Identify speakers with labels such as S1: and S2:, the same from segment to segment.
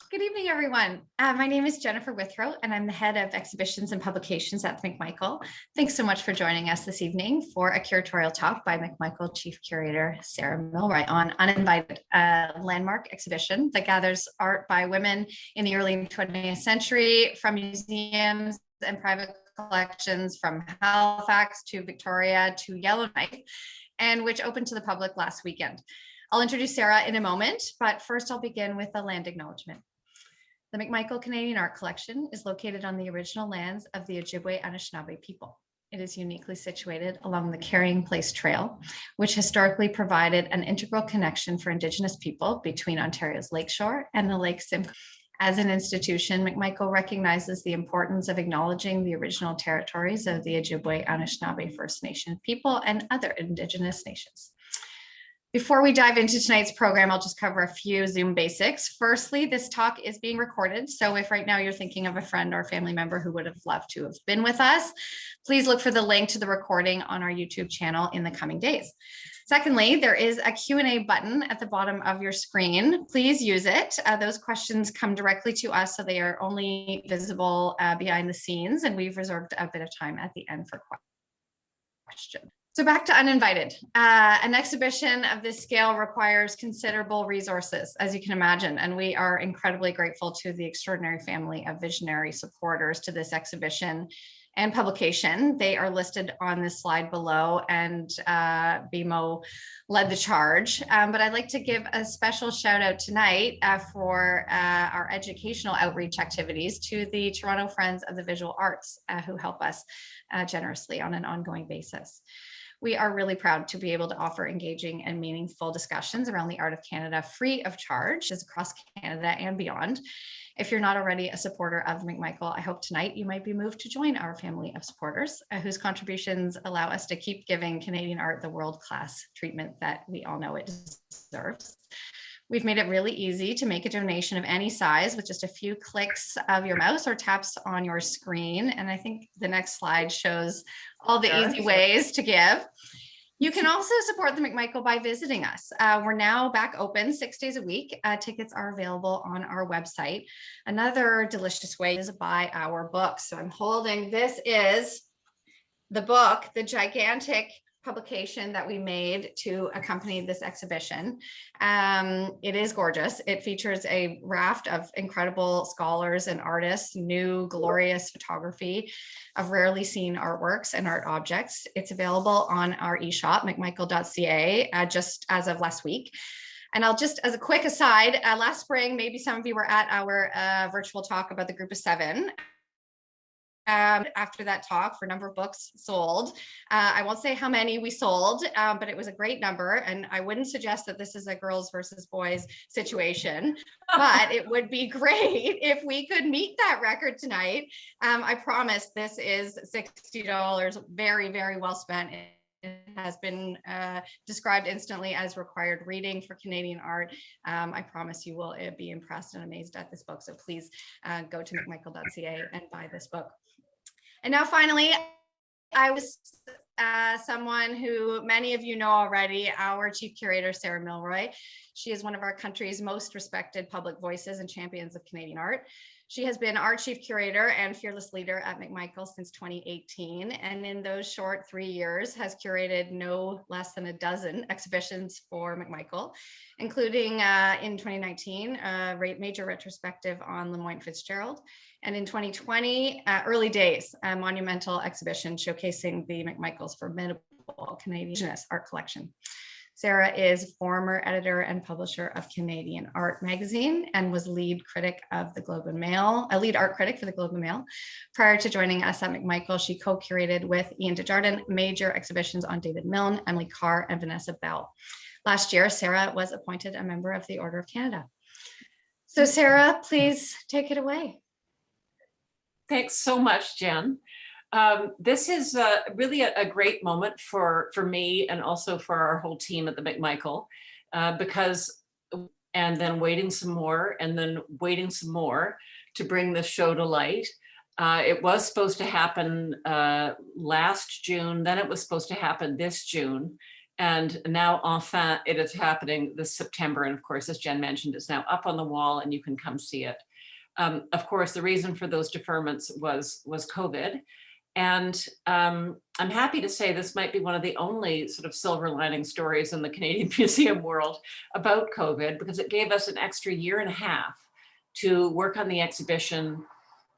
S1: Good evening, everyone. My name is Jennifer Withrow, and I'm the head of exhibitions and publications at McMichael. Thanks so much for joining us this evening for a curatorial talk by McMichael Chief Curator Sarah Milroy on Uninvited, a landmark exhibition that gathers art by women in the early 20th century from museums and private collections from Halifax to Victoria to Yellowknife, and which opened to the public last weekend. I'll introduce Sarah in a moment, but first I'll begin with a land acknowledgement. The McMichael Canadian Art Collection is located on the original lands of the Ojibwe Anishinaabe people. It is uniquely situated along the Carrying Place Trail, which historically provided an integral connection for Indigenous people between Ontario's lakeshore and the Lake Simcoe. As an institution, McMichael recognizes the importance of acknowledging the original territories of the Ojibwe Anishinaabe First Nation people and other Indigenous nations. Before we dive into tonight's program, I'll just cover a few Zoom basics. Firstly, this talk is being recorded. So if right now you're thinking of a friend or family member who would have loved to have been with us, please look for the link to the recording on our YouTube channel in the coming days. Secondly, there is a Q&A button at the bottom of your screen. Please use it. Those questions come directly to us, so they are only visible behind the scenes, and we've reserved a bit of time at the end for questions. So back to Uninvited. An exhibition of this scale requires considerable resources, as you can imagine, and we are incredibly grateful to the extraordinary family of visionary supporters to this exhibition and publication. They are listed on this slide below, and BMO led the charge. But I'd like to give a special shout out tonight for our educational outreach activities to the Toronto Friends of the Visual Arts, who help us generously on an ongoing basis. We are really proud to be able to offer engaging and meaningful discussions around the art of Canada free of charge across Canada and beyond. If you're not already a supporter of McMichael, I hope tonight you might be moved to join our family of supporters whose contributions allow us to keep giving Canadian art the world-class treatment that we all know it deserves. We've made it really easy to make a donation of any size with just a few clicks of your mouse or taps on your screen. And I think the next slide shows all the easy ways to give. You can also support the McMichael by visiting us. We're now back open 6 days a week. Tickets are available on our website. Another delicious way is to buy our books. So I'm holding, this is the book, the gigantic publication that we made to accompany this exhibition. It is gorgeous. It features a raft of incredible scholars and artists, new glorious photography of rarely seen artworks and art objects. It's available on our eShop, mckmichael.ca, just as of last week. And I'll just, as a quick aside, last spring, maybe some of you were at our virtual talk about the group of 7. After that talk, for a number of books sold. I won't say how many we sold, but it was a great number. And I wouldn't suggest that this is a girls versus boys situation, but it would be great if we could meet that record tonight. I promise this is $60, very, very well spent. It has been described instantly as required reading for Canadian art. I promise you will be impressed and amazed at this book. So please go to mckmichael.ca and buy this book. And now finally, I was someone who many of you know already, our Chief Curator, Sarah Milroy. She is one of our country's most respected public voices and champions of Canadian art. She has been our Chief Curator and fearless leader at McMichael since 2018. And in those short 3 years has curated no less than a dozen exhibitions for McMichael, including in 2019, a major retrospective on Lemoyne Fitzgerald. And in 2020, early days, a monumental exhibition showcasing the McMichael's formidable Canadian Indigenous art collection. Sarah is former editor and publisher of Canadian Art magazine and was lead critic of the Globe and Mail, a lead art critic for the Globe and Mail. Prior to joining us at McMichael, she co-curated with Ian Desjardins major exhibitions on David Milne, Emily Carr, and Vanessa Bell. Last year, Sarah was appointed a member of the Order of Canada. So Sarah, please take it away.
S2: Thanks so much, Jen. This is really a great moment for me and also for our whole team at the McMichael, because, and then waiting some more and then waiting some more to bring this show to light. It was supposed to happen last June, then it was supposed to happen this June. And now, enfin, it is happening this September. And of course, as Jen mentioned, it's now up on the wall and you can come see it. Of course, the reason for those deferments was COVID. And I'm happy to say this might be one of the only sort of silver lining stories in the Canadian museum world about COVID, because it gave us an extra year and a half to work on the exhibition,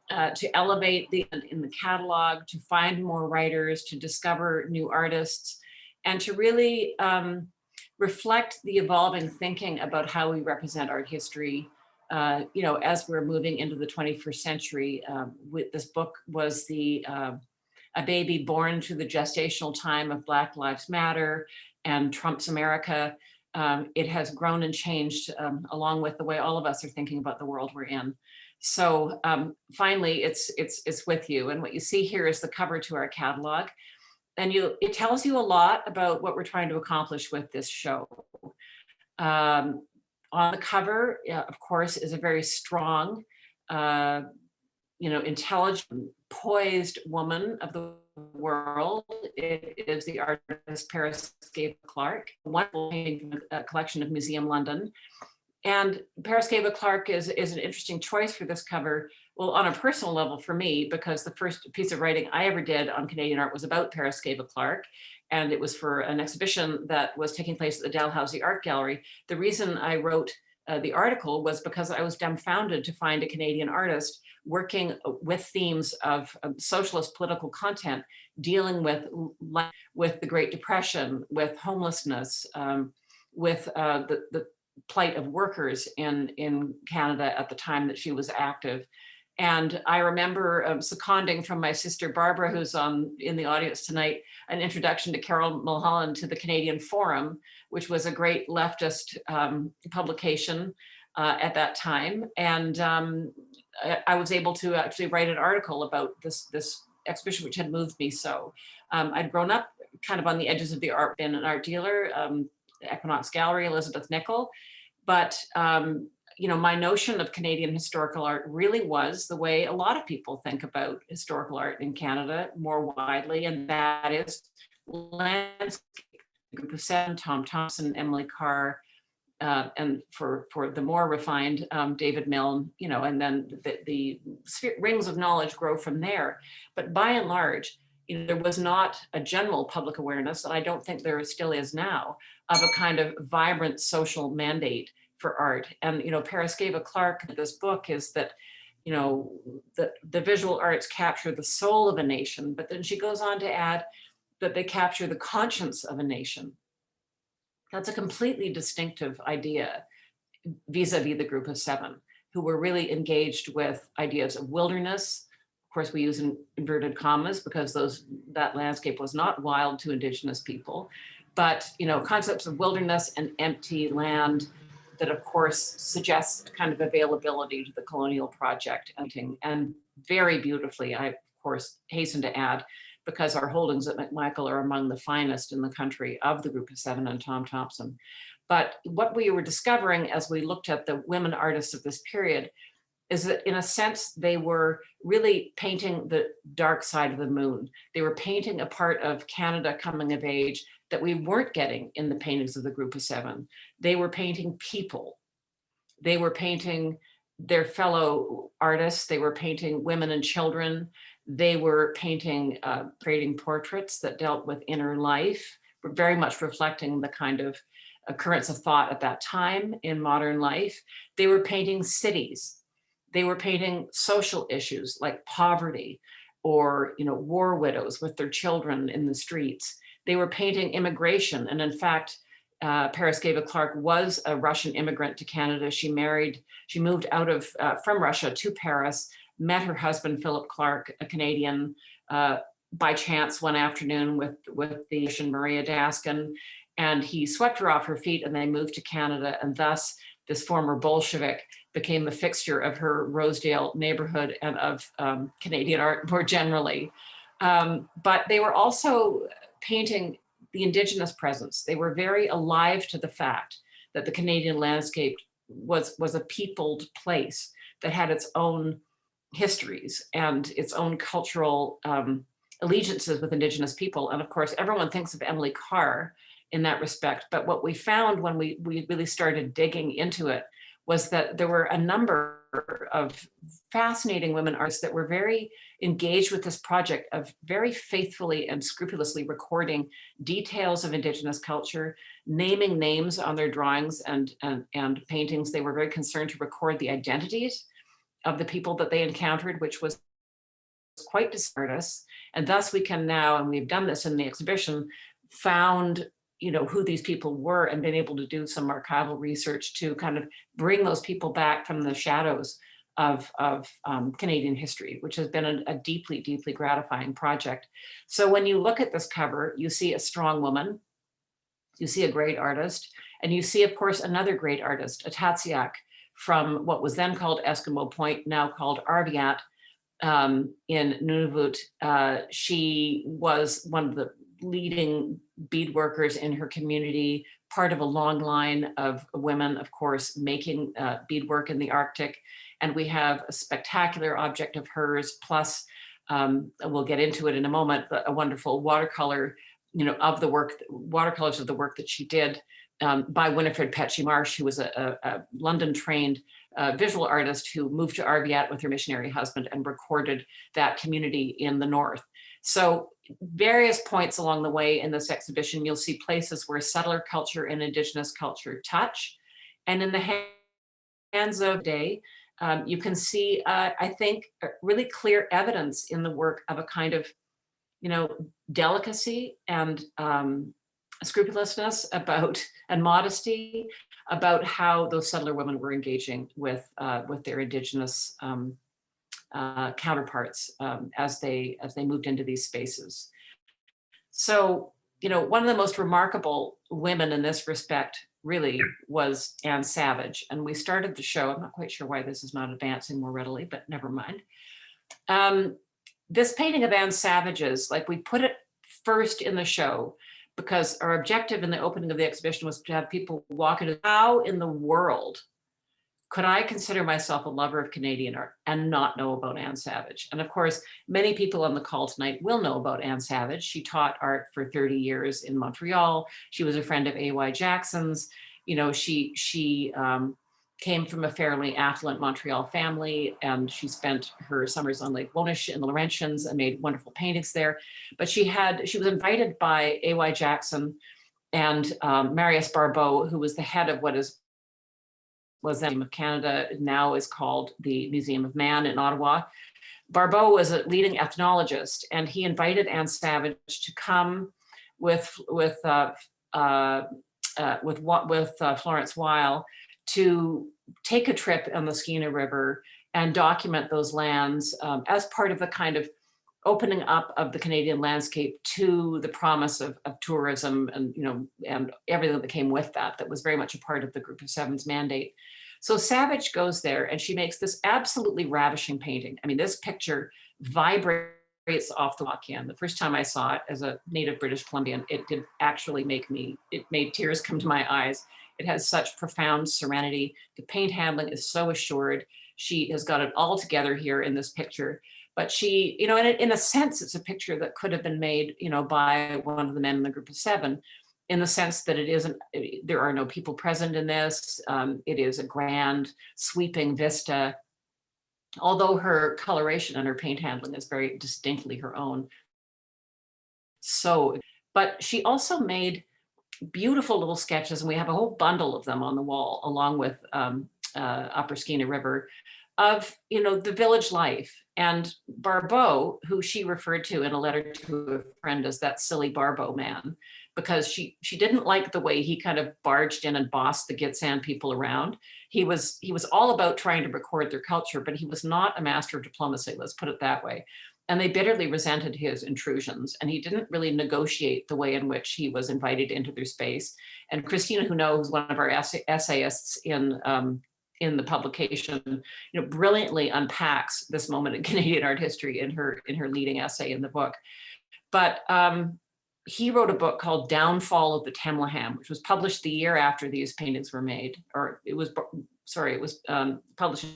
S2: to elevate in the catalog, to find more writers, to discover new artists, and to really reflect the evolving thinking about how we represent art history, as we're moving into the 21st century. This book was a baby born to the gestational time of Black Lives Matter and Trump's America. It has grown and changed along with the way all of us are thinking about the world we're in. So finally, it's with you. And what you see here is the cover to our catalog. And it tells you a lot about what we're trying to accomplish with this show. On the cover, of course, is a very strong, intelligent, poised woman of the world. It is the artist Paraskevi Clark, a wonderful painting from a collection of Museum London. And Paraskevi Clark is an interesting choice for this cover. Well, on a personal level for me, because the first piece of writing I ever did on Canadian art was about Paraskevi Clark, and it was for an exhibition that was taking place at the Dalhousie Art Gallery. The reason I wrote the article was because I was dumbfounded to find a Canadian artist working with themes of socialist political content, dealing with the Great Depression, with homelessness, with the plight of workers in Canada at the time that she was active. And I remember seconding from my sister Barbara, who's in the audience tonight, an introduction to Carol Mulholland to the Canadian Forum, which was a great leftist publication at that time. And I was able to actually write an article about this exhibition, which had moved me so. I'd grown up kind of on the edges of the art, been an art dealer, Equinox Gallery, Elizabeth Nicol. But my notion of Canadian historical art really was the way a lot of people think about historical art in Canada more widely, and that is landscape. Group of Seven, Tom Thompson, Emily Carr, and for the more refined David Milne, and then the rings of knowledge grow from there. But by and large, there was not a general public awareness, and I don't think there still is now, of a kind of vibrant social mandate for art. And Paraskevi Clark, this book, is that the visual arts capture the soul of a nation, but then she goes on to add that they capture the conscience of a nation. That's a completely distinctive idea vis-a-vis the Group of Seven, who were really engaged with ideas of wilderness. Of course, we use inverted commas because that landscape was not wild to Indigenous people, but concepts of wilderness and empty land that, of course, suggests a kind of availability to the colonial project. And very beautifully, I, of course, hasten to add, because our holdings at McMichael are among the finest in the country of the Group of Seven and Tom Thompson. But what we were discovering as we looked at the women artists of this period is that, in a sense, they were really painting the dark side of the moon. They were painting a part of Canada coming of age that we weren't getting in the paintings of the Group of Seven. They were painting people. They were painting their fellow artists. They were painting women and children. They were painting, creating portraits that dealt with inner life, very much reflecting the kind of currents of thought at that time in modern life. They were painting cities. They were painting social issues like poverty or war widows with their children in the streets. They were painting immigration. And in fact, Paraskevi Clark was a Russian immigrant to Canada. She moved from Russia to Paris, met her husband, Philip Clark, a Canadian, by chance one afternoon with the Russian Maria Daskin, and he swept her off her feet and they moved to Canada. And thus this former Bolshevik became a fixture of her Rosedale neighborhood and of Canadian art more generally. But they were also painting the Indigenous presence. They were very alive to the fact that the Canadian landscape was a peopled place that had its own histories and its own cultural allegiances with Indigenous people. And of course, everyone thinks of Emily Carr in that respect. But what we found when we really started digging into it was that there were a number of fascinating women artists that were very engaged with this project of very faithfully and scrupulously recording details of Indigenous culture, naming names on their drawings and paintings. They were very concerned to record the identities of the people that they encountered, which was quite disparate. And thus we can now, and we've done this in the exhibition, found who these people were and been able to do some archival research to kind of bring those people back from the shadows of Canadian history, which has been a deeply, deeply gratifying project. So when you look at this cover, you see a strong woman, you see a great artist, and you see, of course, another great artist, a Tatsiak from what was then called Eskimo Point, now called Arviat, in Nunavut. She was one of the leading beadworkers in her community, part of a long line of women, of course, making beadwork in the Arctic. And we have a spectacular object of hers, plus we'll get into it in a moment, a wonderful watercolor, of the work, watercolors of the work that she did by Winifred Petchy Marsh, who was a London-trained visual artist who moved to Arviat with her missionary husband and recorded that community in the north. So various points along the way in this exhibition, you'll see places where settler culture and Indigenous culture touch. And in the hands of day, you can see, I think, really clear evidence in the work of a kind of, delicacy and scrupulousness about, and modesty about how those settler women were engaging with their Indigenous counterparts as they moved into these spaces. So, one of the most remarkable women in this respect really was Anne Savage. And we started the show, I'm not quite sure why this is not advancing more readily, but never mind. This painting of Anne Savage's, like, we put it first in the show because our objective in the opening of the exhibition was to have people walk into how in the world could I consider myself a lover of Canadian art and not know about Anne Savage? And of course, many people on the call tonight will know about Anne Savage. She taught art for 30 years in Montreal. She was a friend of A.Y. Jackson's. She came from a fairly affluent Montreal family, and she spent her summers on Lake Wonish in the Laurentians and made wonderful paintings there. But she was invited by A.Y. Jackson and Marius Barbeau, who was the head of what was the Museum of Canada, now is called the Museum of Man in Ottawa. Barbeau was a leading ethnologist, and he invited Anne Savage to come with Florence Weil to take a trip on the Skeena River and document those lands as part of the kind of opening up of the Canadian landscape to the promise of tourism and, and everything that came with that was very much a part of the Group of Seven's mandate. So Savage goes there and she makes this absolutely ravishing painting. I mean, this picture vibrates off the walk-in. The first time I saw it as a native British Columbian, it did actually it made tears come to my eyes. It has such profound serenity. The paint handling is so assured. She has got it all together here in this picture. But she, in a sense, it's a picture that could have been made, by one of the men in the Group of Seven, in the sense that there are no people present in this. It is a grand, sweeping vista. Although her coloration and her paint handling is very distinctly her own. But she also made beautiful little sketches, and we have a whole bundle of them on the wall, along with Upper Skeena River, of the village life. And Barbeau, who she referred to in a letter to a friend as that silly Barbeau man, because she didn't like the way he kind of barged in and bossed the Gitxsan people around. He was all about trying to record their culture, but he was not a master of diplomacy, let's put it that way. And they bitterly resented his intrusions, and he didn't really negotiate the way in which he was invited into their space. And Christina Huneau, who's one of our essayists in the publication, brilliantly unpacks this moment in Canadian art history in her leading essay in the book. But he wrote a book called Downfall of the Temlaham, which was published the year after these paintings were made, or it was published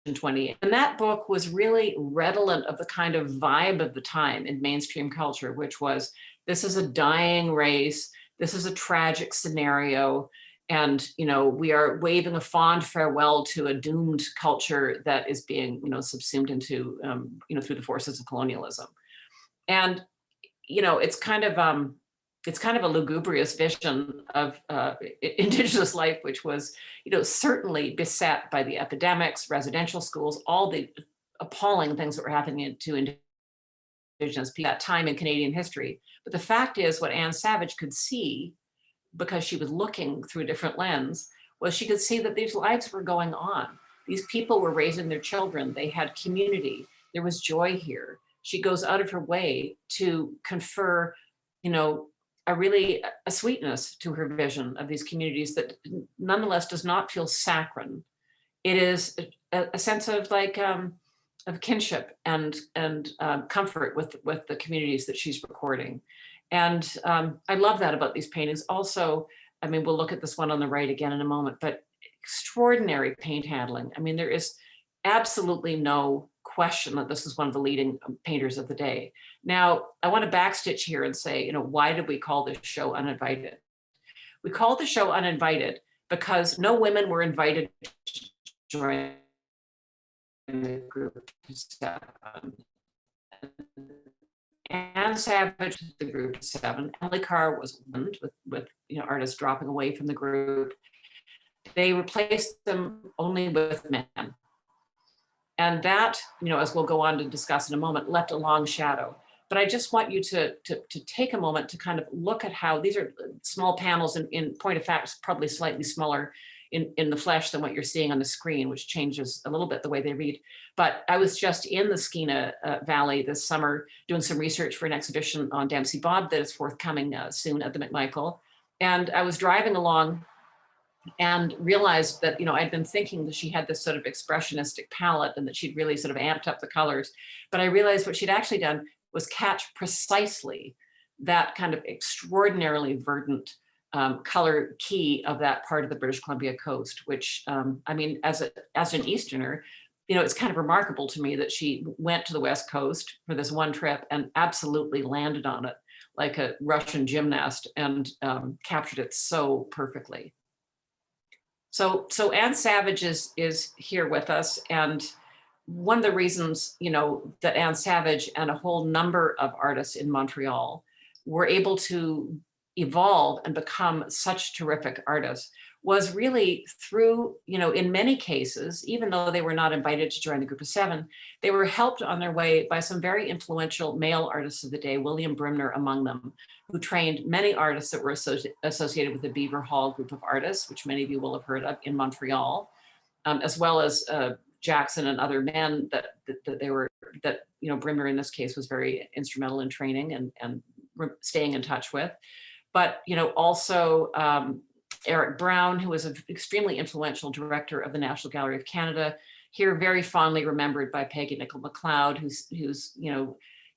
S2: in 20. And that book was really redolent of the kind of vibe of the time in mainstream culture, which was, this is a dying race. this is a tragic scenario. And, we are waving a fond farewell to a doomed culture that is being, subsumed into, through the forces of colonialism. And, it's kind of a lugubrious vision of Indigenous life, which was, certainly beset by the epidemics, residential schools, all the appalling things that were happening to Indigenous people at that time in Canadian history. But the fact is, what Anne Savage could see, because she was looking through a different lens, was she could see that these lives were going on. These people were raising their children. They had community. There was joy here. She goes out of her way to confer, a sweetness to her vision of these communities that nonetheless does not feel saccharine. It is a sense of of kinship and comfort with the communities that she's recording. And I love that about these paintings. Also, we'll look at this one on the right again in a moment, but extraordinary paint handling. There is absolutely no question that this is one of the leading painters of the day. Now, I want to backstitch here and say, why did we call this show Uninvited? We called the show Uninvited because no women were invited to join the group. Anne Savage, the group of 7. Emily Carr was one with artists dropping away from the group. They replaced them only with men. And that, as we'll go on to discuss in a moment, left a long shadow. But I just want you to take a moment to kind of look at how these are small panels, in point of fact, probably slightly smaller in the flesh than what you're seeing on the screen, which changes a little bit the way they read. But I was just in the Skeena Valley this summer doing some research for an exhibition on Dempsey Bob that is forthcoming soon at the McMichael. And I was driving along and realized that, I'd been thinking that she had this sort of expressionistic palette and that she'd really sort of amped up the colors. But I realized what she'd actually done was catch precisely that kind of extraordinarily verdant color key of that part of the British Columbia coast, which, as an Easterner, it's kind of remarkable to me that she went to the West Coast for this one trip and absolutely landed on it like a Russian gymnast and captured it so perfectly. So Anne Savage is here with us, and one of the reasons, that Anne Savage and a whole number of artists in Montreal were able to evolve and become such terrific artists was really through, in many cases, even though they were not invited to join the group of 7, they were helped on their way by some very influential male artists of the day, William Brimner among them, who trained many artists that were associated with the Beaver Hall group of artists, which many of you will have heard of in Montreal, as well as Jackson and other men that Brimner in this case was very instrumental in training and staying in touch with. But, also Eric Brown, who was an extremely influential director of the National Gallery of Canada, here very fondly remembered by Peggy Nicol-McLeod, who's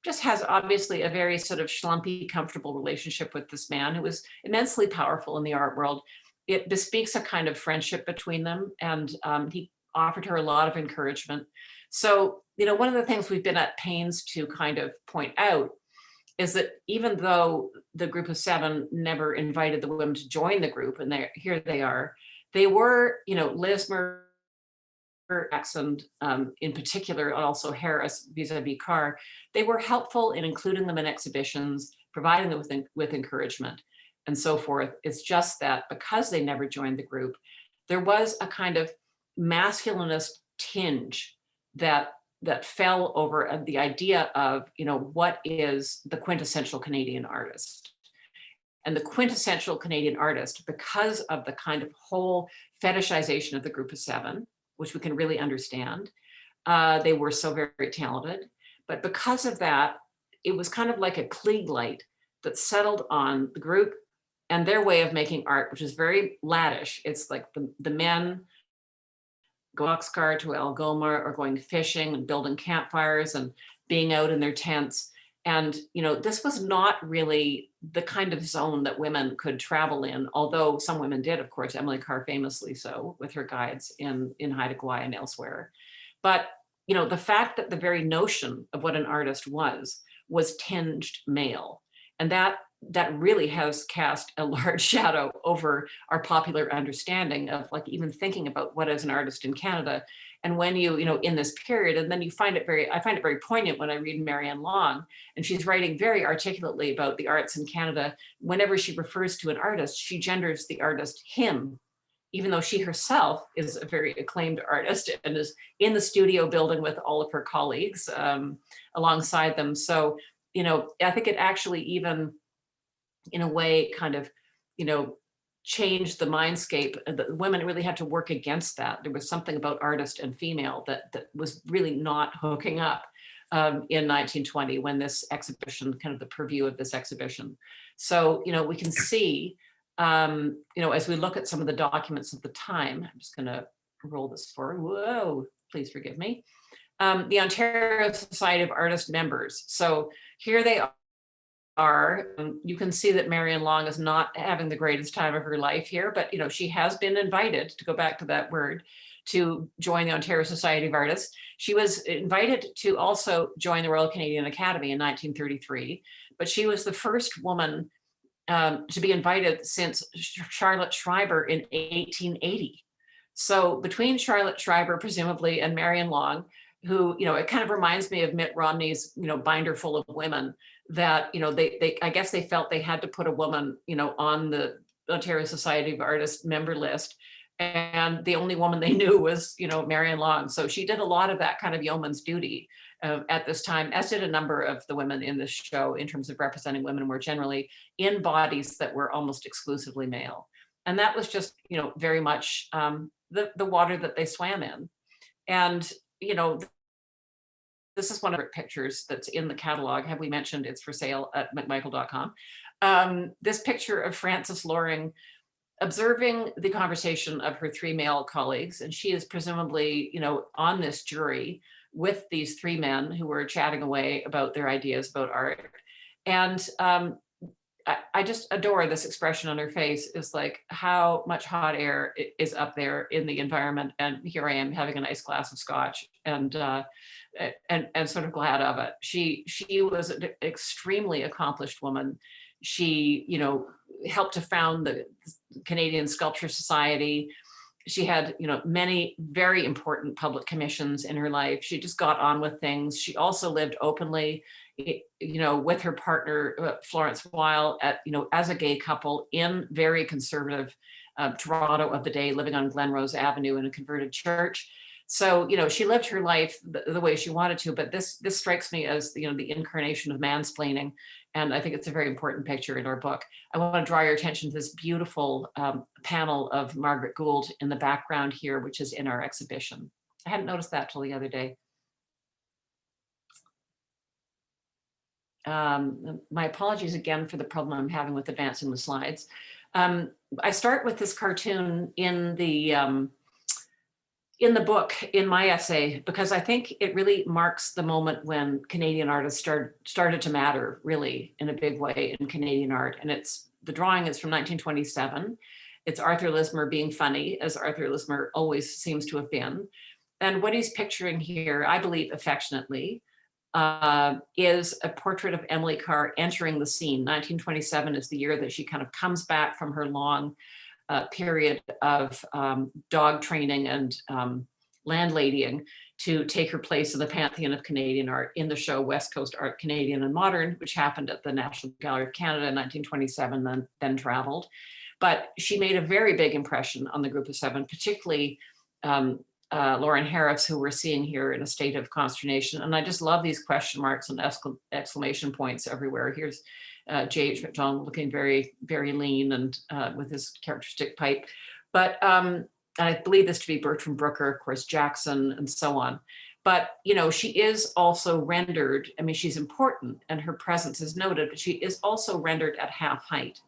S2: just has obviously a very sort of schlumpy, comfortable relationship with this man who was immensely powerful in the art world. It bespeaks a kind of friendship between them, and he offered her a lot of encouragement. So, one of the things we've been at pains to kind of point out is that even though the group of 7 never invited the women to join the group, and here they are, they were, Liz Jackson in particular, and also Harris vis-a-vis Carr, they were helpful in including them in exhibitions, providing them with encouragement and so forth. It's just that because they never joined the group, there was a kind of masculinist tinge that fell over the idea of, what is the quintessential Canadian artist? And the quintessential Canadian artist, because of the kind of whole fetishization of the group of 7, which we can really understand, they were so very, very talented. But because of that, it was kind of like a Klieg light that settled on the group and their way of making art, which is very laddish. It's like the men go boxcar to Algoma or going fishing and building campfires and being out in their tents. And, this was not really the kind of zone that women could travel in, although some women did, of course, Emily Carr famously so, with her guides in Haida Gwaii and elsewhere. But, the fact that the very notion of what an artist was tinged male. And that that really has cast a large shadow over our popular understanding of like even thinking about what is an artist in Canada. And when you know, in this period, and then you find it I find it very poignant when I read Marion Long, and she's writing very articulately about the arts in Canada. Whenever she refers to an artist, she genders the artist him, even though she herself is a very acclaimed artist and is in the studio building with all of her colleagues alongside them. So, you know, I think it actually even, in a way, kind of, you know, changed the mindscape. The women really had to work against that. There was something about artist and female that was really not hooking up in 1920 when this exhibition, kind of the purview of this exhibition. So, you know, we can see, you know, as we look at some of the documents of the time, I'm just going to roll this forward. Whoa, please forgive me. The Ontario Society of Artists members. So here they are. You can see that Marion Long is not having the greatest time of her life here, but you know, she has been invited, to go back to that word, to join the Ontario Society of Artists. She was invited to also join the Royal Canadian Academy in 1933, but she was the first woman to be invited since Charlotte Schreiber in 1880. So between Charlotte Schreiber, presumably, and Marion Long, who, you know, it kind of reminds me of Mitt Romney's, you know, binder full of women, that, you know, they I guess they felt they had to put a woman, you know, on the Ontario Society of Artists member list. And the only woman they knew was, you know, Marion Long. So she did a lot of that kind of yeoman's duty at this time, as did a number of the women in this show, in terms of representing women more generally in bodies that were almost exclusively male. And that was just, you know, very much the water that they swam in. And, you know, this is one of the pictures that's in the catalog. Have we mentioned it's for sale at McMichael.com? This picture of Frances Loring observing the conversation of her three male colleagues, and she is presumably, you know, on this jury with these three men who were chatting away about their ideas about art. And I just adore this expression on her face. Is like, how much hot air is up there in the environment, and here I am having a nice glass of scotch and sort of glad of it. She was an extremely accomplished woman. She, you know, helped to found the Canadian Sculpture Society. She had, you know, many very important public commissions in her life. She just got on with things. She also lived openly, you know, with her partner, Florence Weil, at, you know, as a gay couple in very conservative Toronto of the day, living on Glenrose Avenue in a converted church. So, you know, she lived her life the way she wanted to, but this strikes me as, you know, the incarnation of mansplaining. And I think it's a very important picture in our book. I want to draw your attention to this beautiful panel of Margaret Gould in the background here, which is in our exhibition. I hadn't noticed that till the other day. My apologies again for the problem I'm having with advancing the slides. I start with this cartoon in the book, in my essay, because I think it really marks the moment when Canadian artists started to matter really in a big way in Canadian art. And the drawing is from 1927. It's Arthur Lismer being funny, as Arthur Lismer always seems to have been. And what he's picturing here, I believe affectionately, is a portrait of Emily Carr entering the scene. 1927 is the year that she kind of comes back from her long period of dog training and landladying to take her place in the pantheon of Canadian art in the show West Coast Art Canadian and Modern, which happened at the National Gallery of Canada in 1927, then traveled. But she made a very big impression on the group of seven, particularly Lauren Harris, who we're seeing here in a state of consternation. And I just love these question marks and exclamation points everywhere. Here's J.H. McDonald looking very, very lean and with his characteristic pipe. But, and I believe this to be Bertram Brooker, of course, Jackson, and so on. But, you know, she is also rendered, I mean, she's important and her presence is noted, but she is also rendered at half height.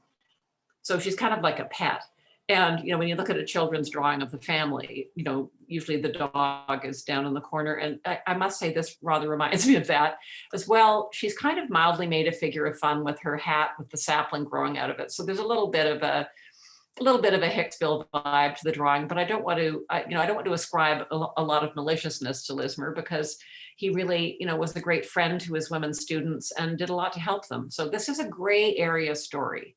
S2: So she's kind of like a pet. And, you know, when you look at a children's drawing of the family, you know, usually the dog is down in the corner. And I must say this rather reminds me of that as well. She's kind of mildly made a figure of fun with her hat with the sapling growing out of it. So there's a little bit of a little bit of a Hicksville vibe to the drawing, but I don't want to, I don't want to ascribe a lot of maliciousness to Lismer, because he really, was a great friend to his women students and did a lot to help them. So this is a gray area story.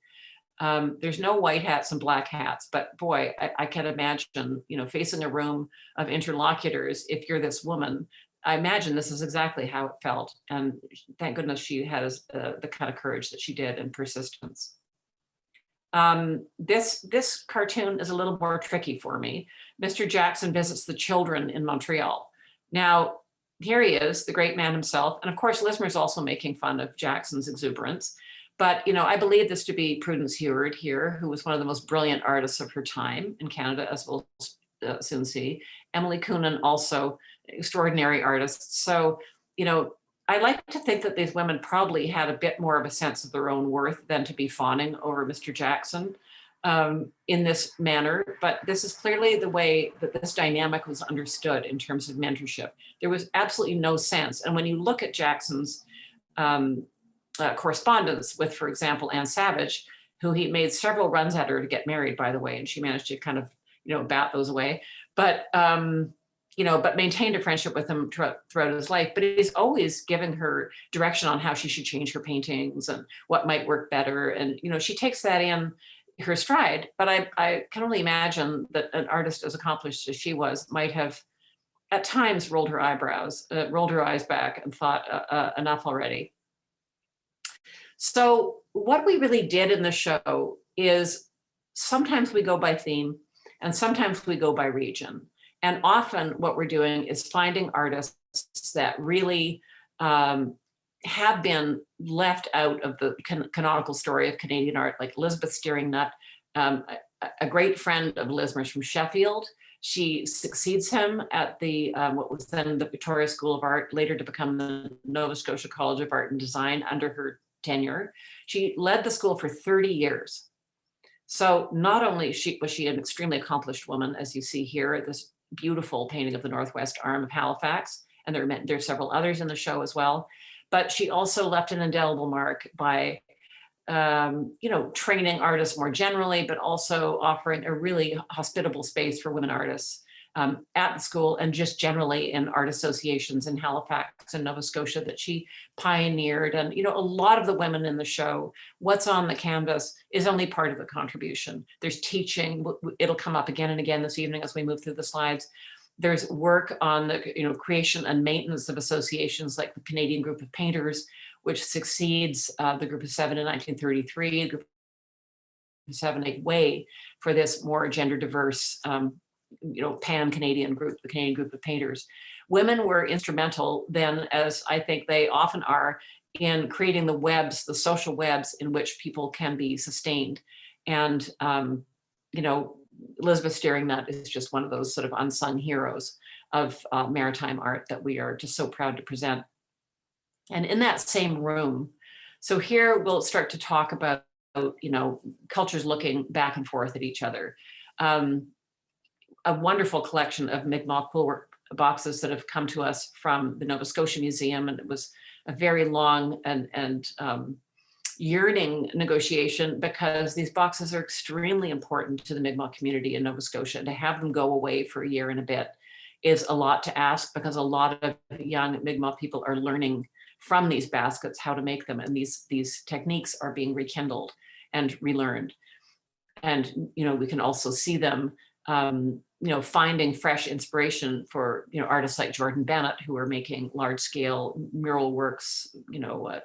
S2: There's no white hats and black hats, but boy, I can imagine, facing a room of interlocutors, if you're this woman, I imagine this is exactly how it felt. And thank goodness she has the kind of courage that she did and persistence. This cartoon is a little more tricky for me. Mr. Jackson visits the children in Montreal. Now, here he is, the great man himself. And of course, Lismer's also making fun of Jackson's exuberance. But, I believe this to be Prudence Heward here, who was one of the most brilliant artists of her time in Canada, as we'll soon see. Emily Coonan, also extraordinary artists. So, I like to think that these women probably had a bit more of a sense of their own worth than to be fawning over Mr. Jackson in this manner. But this is clearly the way that this dynamic was understood in terms of mentorship. There was absolutely no sense. And when you look at Jackson's correspondence with, for example, Anne Savage, who he made several runs at her to get married, by the way, and she managed to kind of, bat those away. But but maintained a friendship with him throughout his life. But he's always giving her direction on how she should change her paintings and what might work better. And, she takes that in her stride. But I can only imagine that an artist as accomplished as she was might have at times rolled her eyes back and thought, enough already. So what we really did in the show is sometimes we go by theme and sometimes we go by region. And often what we're doing is finding artists that really have been left out of the canonical story of Canadian art, like Elizabeth Steering-Nutt, a great friend of Lismer's from Sheffield. She succeeds him at the what was then the Victoria School of Art, later to become the Nova Scotia College of Art and Design under her tenure. She led the school for 30 years. So not only was she an extremely accomplished woman, as you see here, this beautiful painting of the Northwest Arm of Halifax, and there are several others in the show as well, but she also left an indelible mark by training artists more generally, but also offering a really hospitable space for women artists at the school, and just generally in art associations in Halifax and Nova Scotia that she pioneered. And, a lot of the women in the show, what's on the canvas is only part of the contribution. There's teaching, it'll come up again and again this evening as we move through the slides. There's work on the creation and maintenance of associations like the Canadian Group of Painters, which succeeds the Group of Seven in 1933, the Group of Seven make way for this more gender diverse pan-Canadian group, the Canadian Group of Painters. Women were instrumental then, as I think they often are, in creating the webs, the social webs in which people can be sustained. And, Elizabeth Steering-Nutt is just one of those sort of unsung heroes of maritime art that we are just so proud to present. And in that same room, so here we'll start to talk about, cultures looking back and forth at each other. A wonderful collection of Mi'kmaq quillwork boxes that have come to us from the Nova Scotia Museum. And it was a very long and yearning negotiation, because these boxes are extremely important to the Mi'kmaq community in Nova Scotia. And to have them go away for a year and a bit is a lot to ask, because a lot of young Mi'kmaq people are learning from these baskets how to make them. And these techniques are being rekindled and relearned. And, we can also see them finding fresh inspiration for, artists like Jordan Bennett, who are making large scale mural works,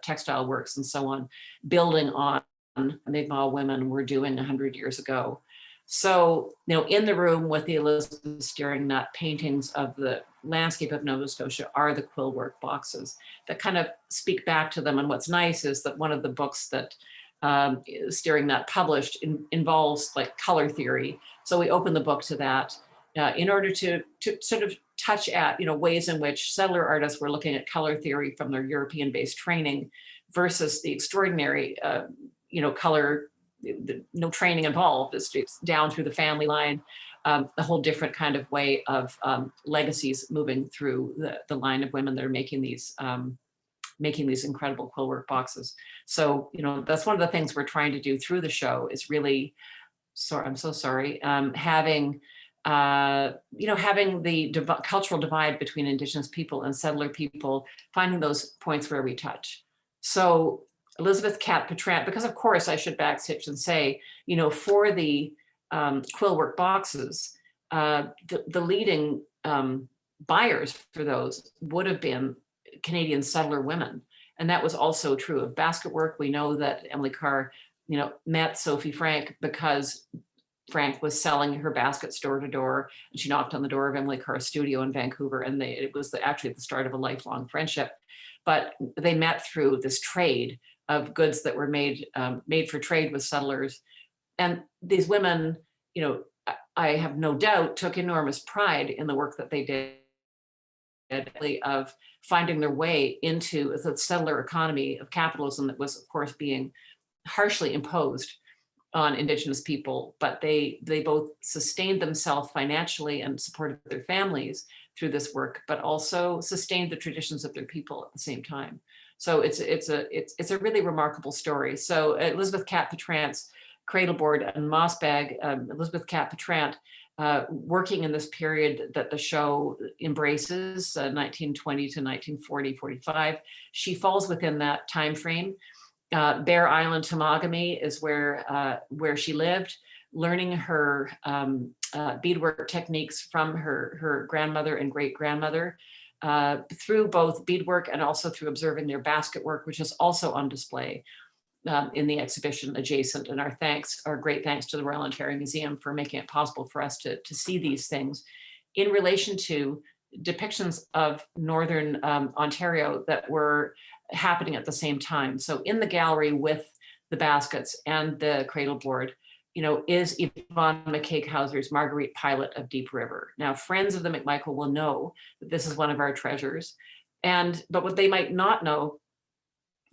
S2: textile works and so on, building on Mi'kmaq women were doing 100 years ago. So, in the room with the Elizabeth Steering-Nutt paintings of the landscape of Nova Scotia are the quillwork boxes that kind of speak back to them. And what's nice is that one of the books that Steering-Nutt published involves like color theory. So we open the book to that in order to sort of touch at, ways in which settler artists were looking at color theory from their European-based training versus the extraordinary, color, no training involved. It's down through the family line, a whole different kind of way of legacies moving through the line of women that are making these incredible quillwork boxes. So, that's one of the things we're trying to do through the show, is really sorry, I'm so sorry, having having the cultural divide between Indigenous people and settler people, finding those points where we touch. So Elizabeth Cat Petrant, because of course I should backstitch and say, for the quill work boxes, the leading buyers for those would have been Canadian settler women. And that was also true of basket work. We know that Emily Carr, met Sophie Frank because Frank was selling her baskets door to door, and she knocked on the door of Emily Carr's studio in Vancouver, and it was actually the start of a lifelong friendship. But they met through this trade of goods that were made for trade with settlers, and these women, I have no doubt, took enormous pride in the work that they did, of finding their way into the settler economy of capitalism that was, of course, being harshly imposed on Indigenous people, but they both sustained themselves financially and supported their families through this work, but also sustained the traditions of their people at the same time. So it's a really remarkable story. So Elizabeth Cat Petrant's cradleboard and moss bag, Elizabeth Cat Petrant, working in this period that the show embraces, 1920 to 1940, 45, she falls within that time frame. Bear Island, Temagami is where she lived, learning her beadwork techniques from her grandmother and great-grandmother, through both beadwork and also through observing their basket work, which is also on display in the exhibition adjacent. And our great thanks to the Royal Ontario Museum for making it possible for us to see these things in relation to depictions of Northern Ontario that were happening at the same time. So in the gallery with the baskets and the cradleboard, is Yvonne Mckay Hauser's Marguerite Pilot of Deep River. Now, friends of the McMichael will know that this is one of our treasures. But what they might not know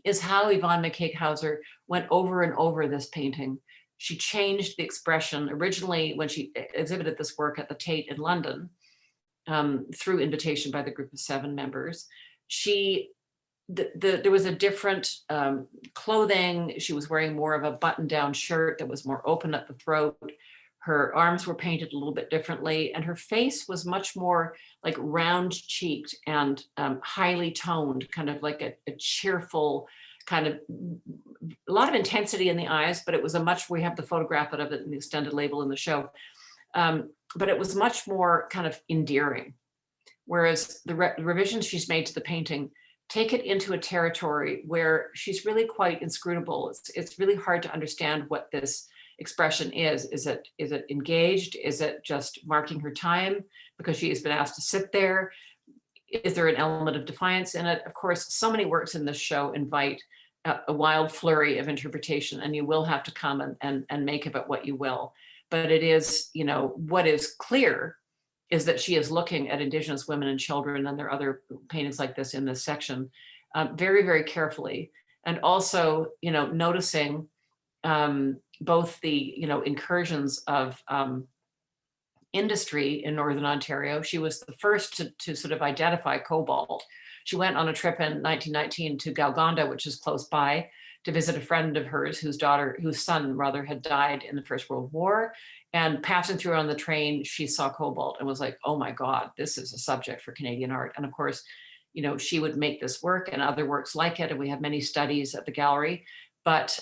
S2: is how Yvonne Mckay Hauser went over and over this painting. She changed the expression. Originally, when she exhibited this work at the Tate in London, through invitation by the group of 7 members, there was a different clothing. She was wearing more of a button-down shirt that was more open at the throat. Her arms were painted a little bit differently, and her face was much more like round-cheeked and highly toned, kind of like a cheerful, kind of a lot of intensity in the eyes, but it was we have the photograph of it in the extended label in the show. But it was much more kind of endearing. Whereas the revisions she's made to the painting take it into a territory where she's really quite inscrutable. It's really hard to understand what this expression is. Is it engaged? Is it just marking her time because she has been asked to sit there? Is there an element of defiance in it? Of course, so many works in this show invite a wild flurry of interpretation, and you will have to come and make of it what you will. But it is, what is clear is that she is looking at Indigenous women and children, and there are other paintings like this in this section, very, very carefully. And also, noticing both the, incursions of industry in Northern Ontario. She was the first to sort of identify cobalt. She went on a trip in 1919 to Galgonda, which is close by, to visit a friend of hers whose son had died in the First World War. And passing through on the train, she saw cobalt and was like, oh my God, this is a subject for Canadian art. And of course, she would make this work and other works like it. And we have many studies at the gallery. But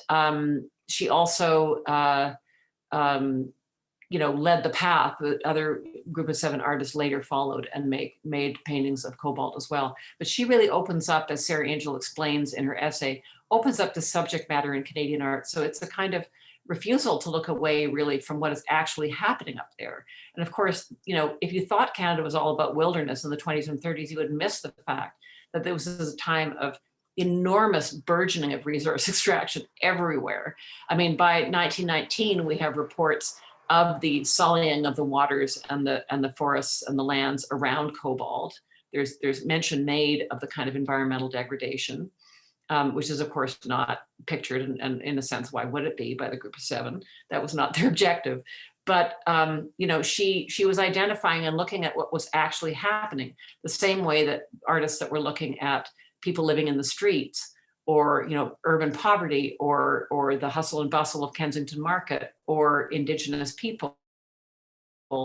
S2: she also, led the path. The other group of 7 artists later followed and made paintings of cobalt as well. But she really opens up, as Sarah Angel explains in her essay, opens up the subject matter in Canadian art. So it's a kind of refusal to look away really from what is actually happening up there. And of course, if you thought Canada was all about wilderness in the 20s and 30s, you would miss the fact that this was a time of enormous burgeoning of resource extraction everywhere. I mean, by 1919, we have reports of the sullying of the waters and the forests and the lands around cobalt. There's mention made of the kind of environmental degradation, which is of course not pictured, and in a sense, why would it be, by the group of 7? That was not their objective. But she was identifying and looking at what was actually happening, the same way that artists that were looking at people living in the streets or urban poverty, or the hustle and bustle of Kensington Market, or Indigenous people,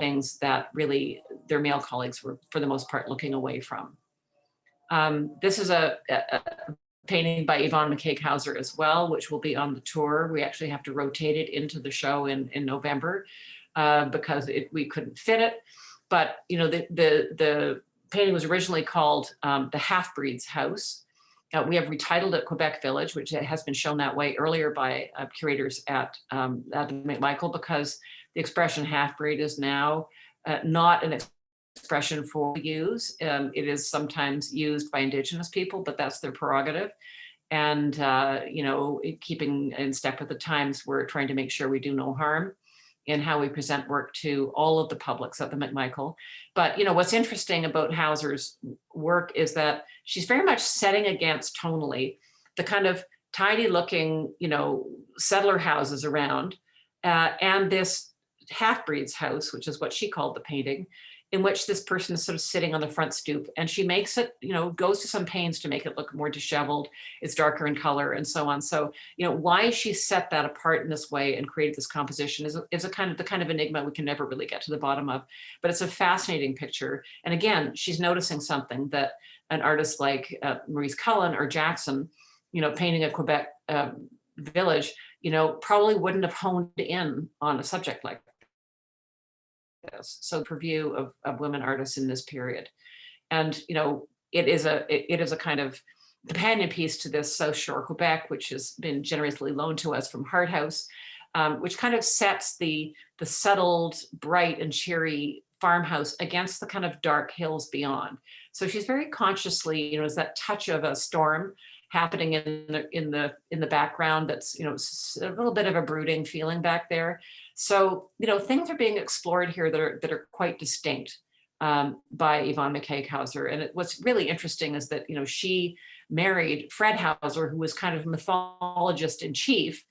S2: things that really their male colleagues were for the most part looking away from. This is a painting by Yvonne Mckay Hauser as well, which will be on the tour. We actually have to rotate it into the show in November because we couldn't fit it. But the painting was originally called The Half-Breed's House. We have retitled it Quebec Village, which has been shown that way earlier by curators at the McMichael, because the expression half-breed is now not an expression for use. It is sometimes used by Indigenous people, but that's their prerogative. And, keeping in step with the times, we're trying to make sure we do no harm in how we present work to all of the publics at the McMichael. But, what's interesting about Hauser's work is that she's very much setting against tonally the kind of tidy looking, settler houses around, and this half-breed's house, which is what she called the painting, in which this person is sort of sitting on the front stoop, and she makes it, goes to some pains to make it look more disheveled. It's darker in color and so on. So, why she set that apart in this way and created this composition is the kind of enigma we can never really get to the bottom of. But it's a fascinating picture. And again, she's noticing something that an artist like Maurice Cullen or Jackson, painting a Quebec village, probably wouldn't have honed in on a subject like this. So purview of women artists in this period. And, it is a kind of companion piece to this South Shore Quebec, which has been generously loaned to us from Hart House, which kind of sets the settled, bright and cheery farmhouse against the kind of dark hills beyond. So she's very consciously, there's that touch of a storm happening in the background. That's a little bit of a brooding feeling back there. So things are being explored here that are quite distinct by Yvonne Mckay Hauser. And what's really interesting is that she married Fred Hauser, who was kind of mythologist in chief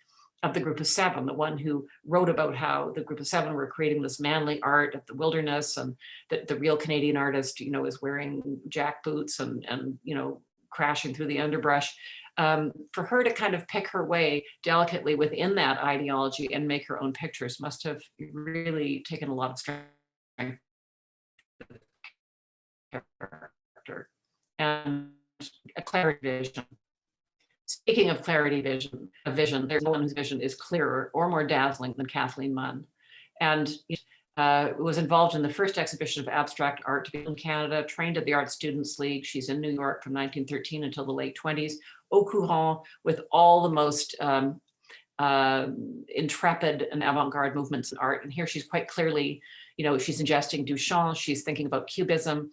S2: of the Group of Seven, the one who wrote about how the Group of Seven were creating this manly art of the wilderness, and that the real Canadian artist is wearing jack boots and crashing through the underbrush. For her to kind of pick her way delicately within that ideology and make her own pictures must have really taken a lot of strength and a clarity vision. Speaking of clarity vision, there's no one whose vision is clearer or more dazzling than Kathleen Munn. And was involved in the first exhibition of abstract art to be in Canada, trained at the Art Students League. She's in New York from 1913 until the late 20s, au courant with all the most intrepid and avant-garde movements in art. And here she's quite clearly, she's ingesting Duchamp, she's thinking about Cubism.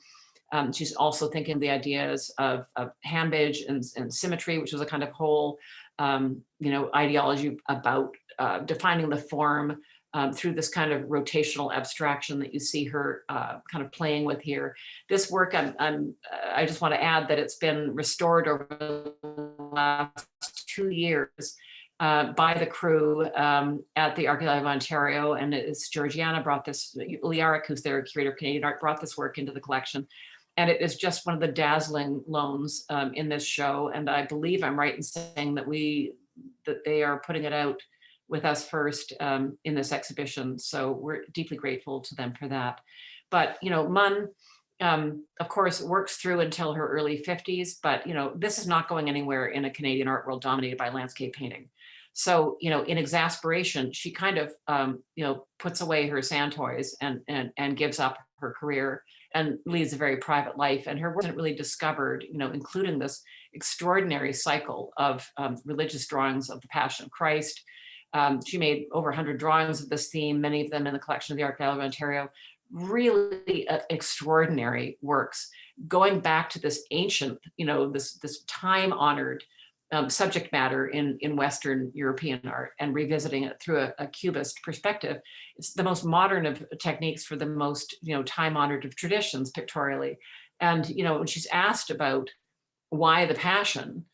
S2: She's also thinking the ideas of hambage and symmetry, which was a kind of whole, ideology about defining the form through this kind of rotational abstraction that you see her kind of playing with here. This work, I just want to add that it's been restored over the last 2 years by the crew at the Art Gallery of Ontario, and it's Georgiana brought this, Liarik, who's their curator of Canadian art, brought this work into the collection. And it is just one of the dazzling loans in this show. And I believe I'm right in saying that they are putting it out with us first in this exhibition. So we're deeply grateful to them for that. But, Munn, of course, works through until her early 50s, but, this is not going anywhere in a Canadian art world dominated by landscape painting. So, in exasperation, she kind of, puts away her sand toys and gives up her career and leads a very private life. And her work wasn't really discovered, including this extraordinary cycle of religious drawings of the Passion of Christ. She made over 100 drawings of this theme, many of them in the collection of the Art Gallery of Ontario. Really extraordinary works, going back to this ancient, this time-honored subject matter in Western European art and revisiting it through a Cubist perspective. It's the most modern of techniques for the most, time-honored of traditions pictorially. And, when she's asked about why the Passion,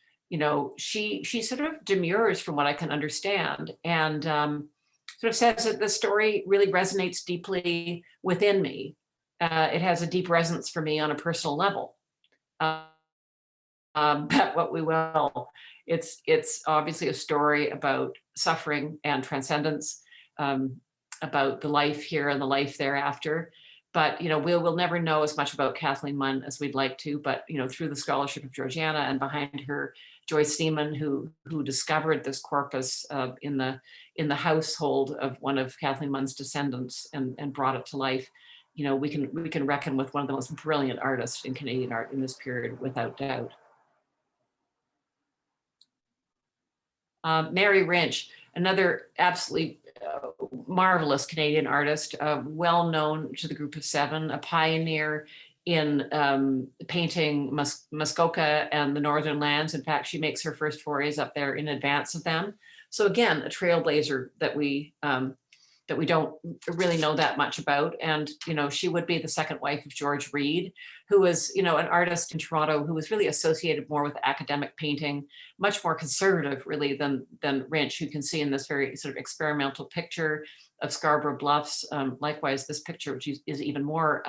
S2: she sort of demurs from what I can understand, and sort of says that the story really resonates deeply within me. It has a deep resonance for me on a personal level. bet what we will. It's obviously a story about suffering and transcendence, about the life here and the life thereafter. But we'll never know as much about Kathleen Munn as we'd like to. But through the scholarship of Georgiana, and behind her, Joyce Seaman, who discovered this corpus in the household of one of Kathleen Munn's descendants and brought it to life. We can reckon with one of the most brilliant artists in Canadian art in this period, without doubt. Mary Rynch, another absolutely marvelous Canadian artist, well known to the Group of Seven, a pioneer in painting Muskoka and the Northern Lands. In fact, she makes her first forays up there in advance of them. So again, a trailblazer that we don't really know that much about. And, she would be the second wife of George Reed, who was, an artist in Toronto who was really associated more with academic painting, much more conservative really than Rynch, you can see in this very sort of experimental picture of Scarborough Bluffs. Likewise, this picture, which is even more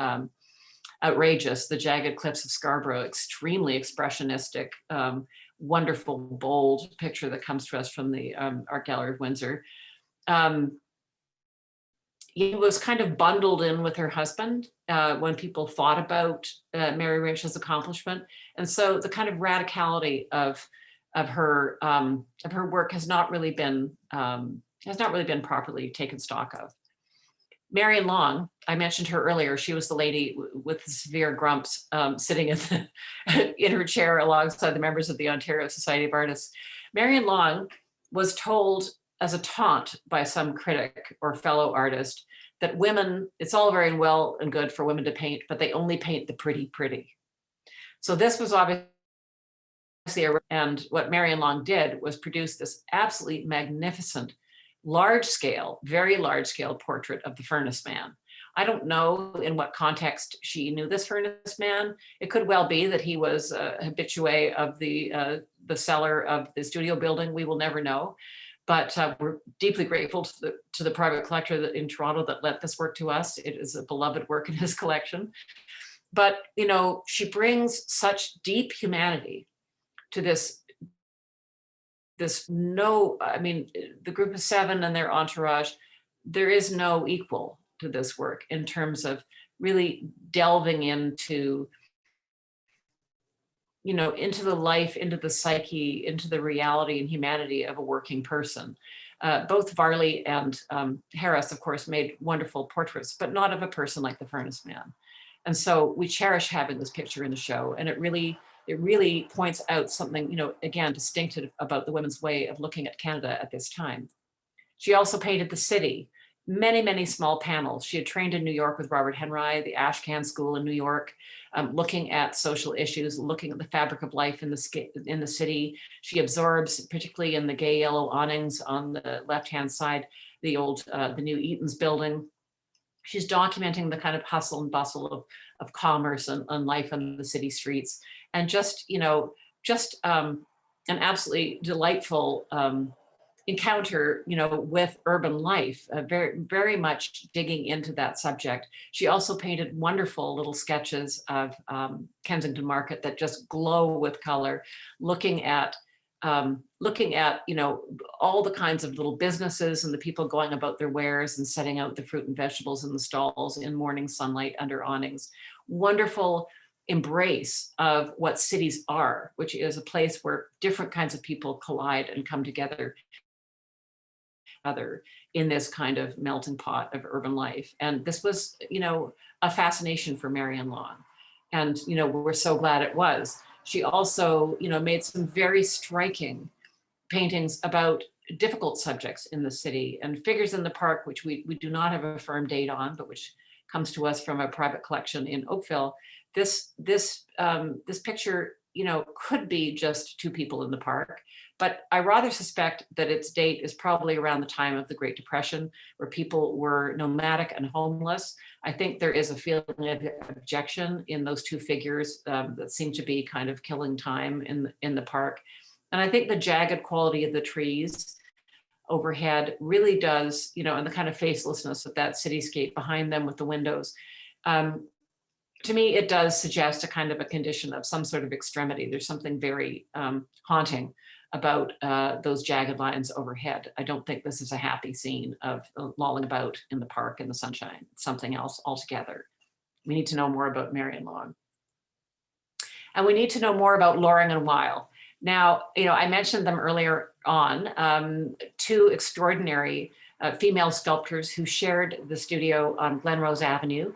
S2: outrageous, the jagged cliffs of Scarborough, extremely expressionistic, wonderful, bold picture that comes to us from the Art Gallery of Windsor. He was kind of bundled in with her husband when people thought about Mary Rynch's accomplishment, and so the kind of radicality of her work has not really been properly taken stock of. Marion Long, I mentioned her earlier. She was the lady with the severe grumps sitting in her chair alongside the members of the Ontario Society of Artists. Marion Long was told as a taunt by some critic or fellow artist that women, it's all very well and good for women to paint, but they only paint the pretty. So this was obviously, and what Marion Long did was produce this absolutely magnificent, very large scale portrait of the Furnace Man. I don't know in what context she knew this Furnace Man. It could well be that he was a habitué of the cellar of the studio building. We will never know. But we're deeply grateful to the private collector in Toronto that lent this work to us. It is a beloved work in his collection. But she brings such deep humanity to this. The Group of Seven and their entourage, there is no equal to this work in terms of really delving into the life, into the psyche, into the reality and humanity of a working person. Both Varley and Harris, of course, made wonderful portraits, but not of a person like the Furnace Man. And so we cherish having this picture in the show, and it really points out something, again, distinctive about the women's way of looking at Canada at this time. She also painted the city, many small panels. She had trained in New York with Robert Henry, the Ashcan School in New York, looking at social issues, looking at the fabric of life in the city. She absorbs, particularly in the gay yellow awnings on the left-hand side, the new Eaton's building. She's documenting the kind of hustle and bustle of commerce and life on the city streets, and just an absolutely delightful encounter, with urban life, very much digging into that subject. She also painted wonderful little sketches of Kensington Market that just glow with color, looking at all the kinds of little businesses and the people going about their wares and setting out the fruit and vegetables in the stalls in morning sunlight under awnings. Wonderful embrace of what cities are, which is a place where different kinds of people collide and come together in this kind of melting pot of urban life. And this was, a fascination for Marion Long. And, we're so glad it was. She also, made some very striking paintings about difficult subjects in the city and figures in the park, which we do not have a firm date on, but which comes to us from a private collection in Oakville. This picture, could be just two people in the park, but I rather suspect that its date is probably around the time of the Great Depression, where people were nomadic and homeless. I think there is a feeling of objection in those two figures that seem to be kind of killing time in the park. And I think the jagged quality of the trees overhead really does, and the kind of facelessness of that cityscape behind them with the windows, to me, it does suggest a kind of a condition of some sort of extremity. There's something very haunting about those jagged lines overhead. I don't think this is a happy scene of lolling about in the park in the sunshine. It's something else altogether. We need to know more about Marion Long. And we need to know more about Loring and Weil. Now, I mentioned them earlier on, two extraordinary female sculptors who shared the studio on Glenrose Avenue.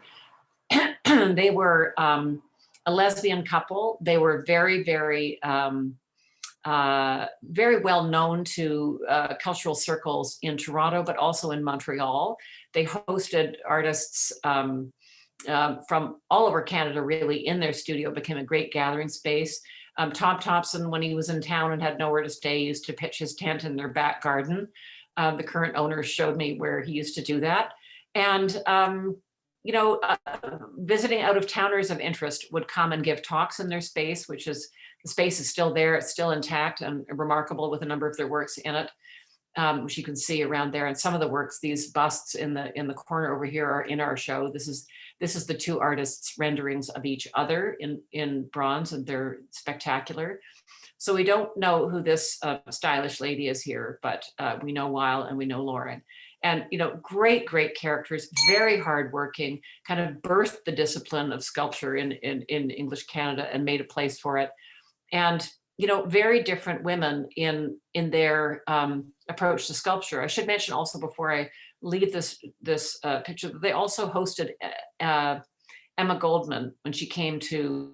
S2: They were a lesbian couple. They were very, very, very well known to cultural circles in Toronto, but also in Montreal. They hosted artists from all over Canada, really, in their studio. Became a great gathering space. Tom Thompson, when he was in town and had nowhere to stay, used to pitch his tent in their back garden. The current owner showed me where he used to do that. And visiting out-of-towners of interest would come and give talks in their space, which is, the space is still there, it's still intact and remarkable, with a number of their works in it, which you can see around there. And some of the works, these busts in the corner over here, are in our show. This is the two artists' renderings of each other in bronze, and they're spectacular. So we don't know who this stylish lady is here, but we know Weil and we know Loring. And great characters, very hardworking, kind of birthed the discipline of sculpture in English Canada and made a place for it. And very different women in their approach to sculpture. I should mention also, before I leave this picture, they also hosted Emma Goldman when she came to.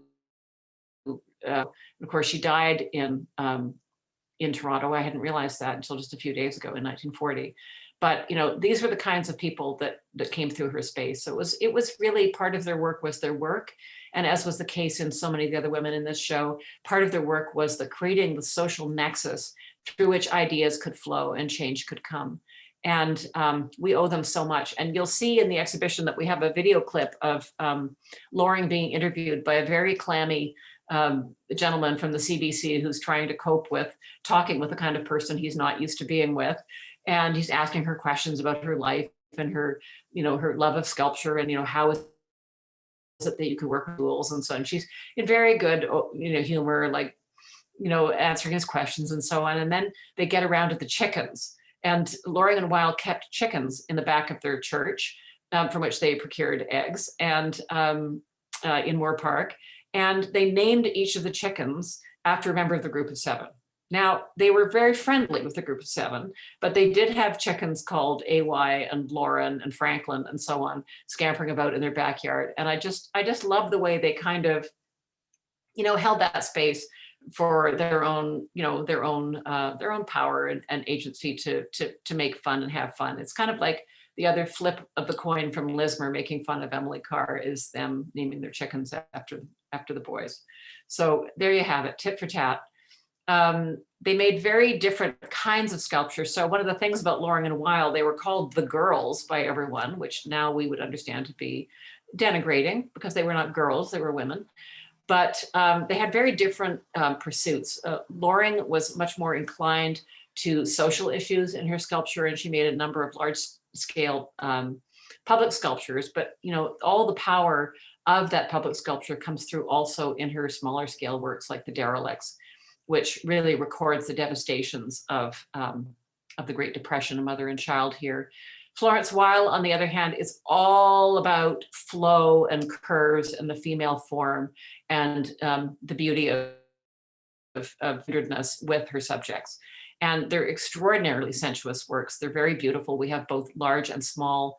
S2: Of course, she died in Toronto. I hadn't realized that until just a few days ago in 1940. But these were the kinds of people that came through her space. So it was really, part of their work was their work. And as was the case in so many of the other women in this show, part of their work was creating the social nexus through which ideas could flow and change could come. And we owe them so much. And you'll see in the exhibition that we have a video clip of Loring being interviewed by a very clammy gentleman from the CBC who's trying to cope with talking with the kind of person he's not used to being with. And he's asking her questions about her life and her, her love of sculpture, and, how is it that you could work with tools and so on. She's in very good, humor, answering his questions and so on. And then they get around to the chickens. And Loring and Weil kept chickens in the back of their church, from which they procured eggs, and in Moore Park. And they named each of the chickens after a member of the group of seven. Now, they were very friendly with the group of seven, but they did have chickens called AY and Lauren and Franklin and so on, scampering about in their backyard. And I just love the way they kind of, held that space for their own, their own power and agency to make fun and have fun. It's kind of like the other flip of the coin from Lismer making fun of Emily Carr is them naming their chickens after the boys. So there you have it, tit for tat. They made very different kinds of sculpture. So one of the things about Loring and Weil, they were called the girls by everyone, which now we would understand to be denigrating, because they were not girls, they were women. But they had very different pursuits. Loring was much more inclined to social issues in her sculpture, and she made a number of large-scale public sculptures. But all the power of that public sculpture comes through also in her smaller scale works, like the Derelicts, which really records the devastations of the Great Depression, a mother and child here. Florence Weil, on the other hand, is all about flow and curves and the female form and the beauty of weirdness with her subjects. And they're extraordinarily sensuous works. They're very beautiful. We have both large and small.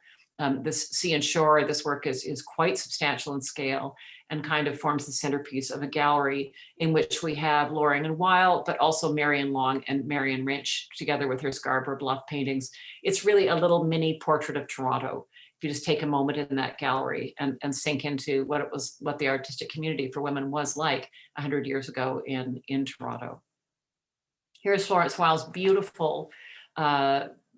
S2: This Sea and Shore, this work is quite substantial in scale and kind of forms the centerpiece of a gallery in which we have Loring and Weil, but also Marion Long and Marion Rynch together with her Scarborough Bluff paintings. It's really a little mini portrait of Toronto. If you just take a moment in that gallery and sink into what the artistic community for women was like 100 years ago in Toronto. Here's Florence Weil's beautiful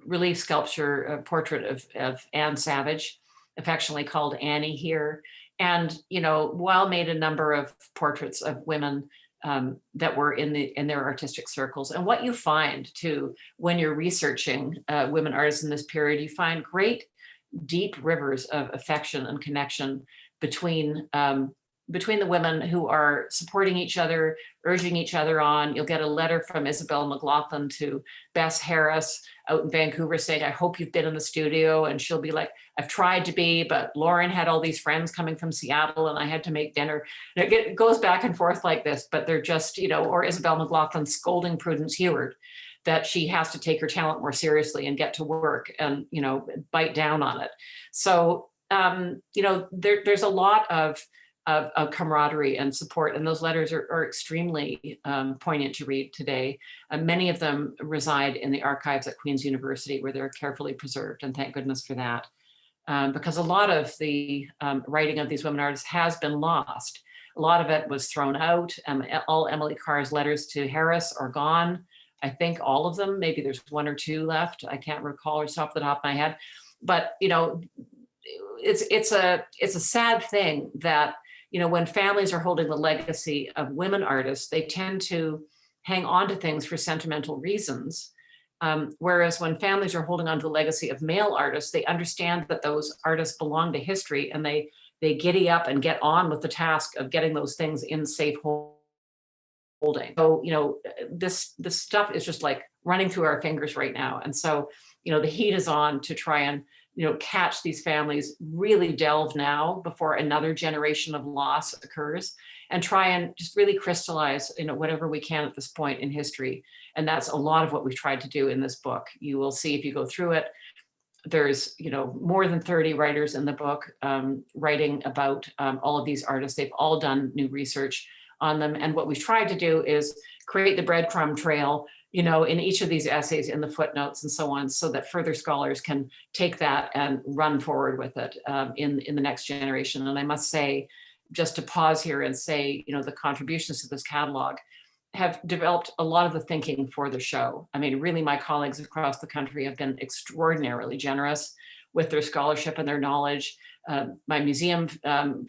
S2: relief sculpture portrait of Anne Savage, affectionately called Annie here. And Weil made a number of portraits of women that were in their artistic circles. And what you find too, when you're researching women artists in this period, you find great deep rivers of affection and connection between the women who are supporting each other, urging each other on. You'll get a letter from Isabel McLaughlin to Bess Harris out in Vancouver saying, I hope you've been in the studio. And she'll be like, I've tried to be, but Lauren had all these friends coming from Seattle and I had to make dinner. And it goes back and forth like this, but they're just, or Isabel McLaughlin scolding Prudence Heward that she has to take her talent more seriously and get to work and, bite down on it. So, there's a lot of camaraderie and support, and those letters are extremely poignant to read today. Many of them reside in the archives at Queen's University where they're carefully preserved, and thank goodness for that. Because a lot of the writing of these women artists has been lost. A lot of it was thrown out. All Emily Carr's letters to Harris are gone. I think all of them, maybe there's one or two left. I can't recall just off the top of my head, but it's a sad thing that when families are holding the legacy of women artists, they tend to hang on to things for sentimental reasons. Whereas when families are holding on to the legacy of male artists, they understand that those artists belong to history and they giddy up and get on with the task of getting those things in safe holding. So, this stuff is just like running through our fingers right now. And so, the heat is on to try and catch these families, really delve now before another generation of loss occurs, and try and just really crystallize, whatever we can at this point in history. And that's a lot of what we've tried to do in this book. You will see if you go through it, there's, more than 30 writers in the book writing about all of these artists. They've all done new research on them. And what we've tried to do is create the breadcrumb trail in each of these essays, in the footnotes and so on, so that further scholars can take that and run forward with it in the next generation. And I must say, just to pause here and say, the contributions to this catalog have developed a lot of the thinking for the show. I mean, really, my colleagues across the country have been extraordinarily generous with their scholarship and their knowledge. My museum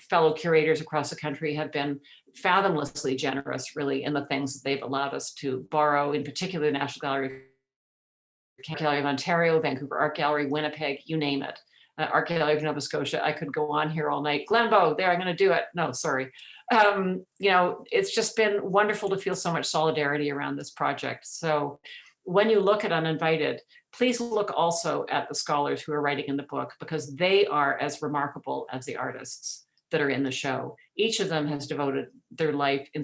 S2: fellow curators across the country have been fathomlessly generous, really, in the things that they've allowed us to borrow, in particular the National Gallery of Ontario, Vancouver Art Gallery, Winnipeg, you name it. Art Gallery of Nova Scotia. I could go on here all night. Glenbow, there, I'm going to do it. No, sorry. It's just been wonderful to feel so much solidarity around this project. So when you look at Uninvited, please look also at the scholars who are writing in the book, because they are as remarkable as the artists that are in the show. Each of them has devoted their life, in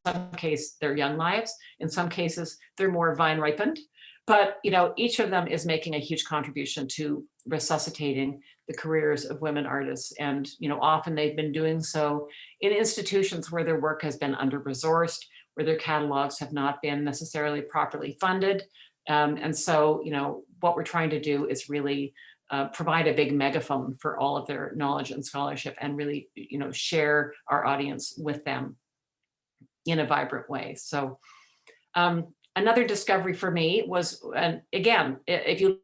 S2: some cases, their young lives. In some cases, they're more vine ripened. But each of them is making a huge contribution to resuscitating the careers of women artists. And often they've been doing so in institutions where their work has been under-resourced, where their catalogs have not been necessarily properly funded. And so, what we're trying to do is really provide a big megaphone for all of their knowledge and scholarship, and really, share our audience with them in a vibrant way. So another discovery for me was, and again, if you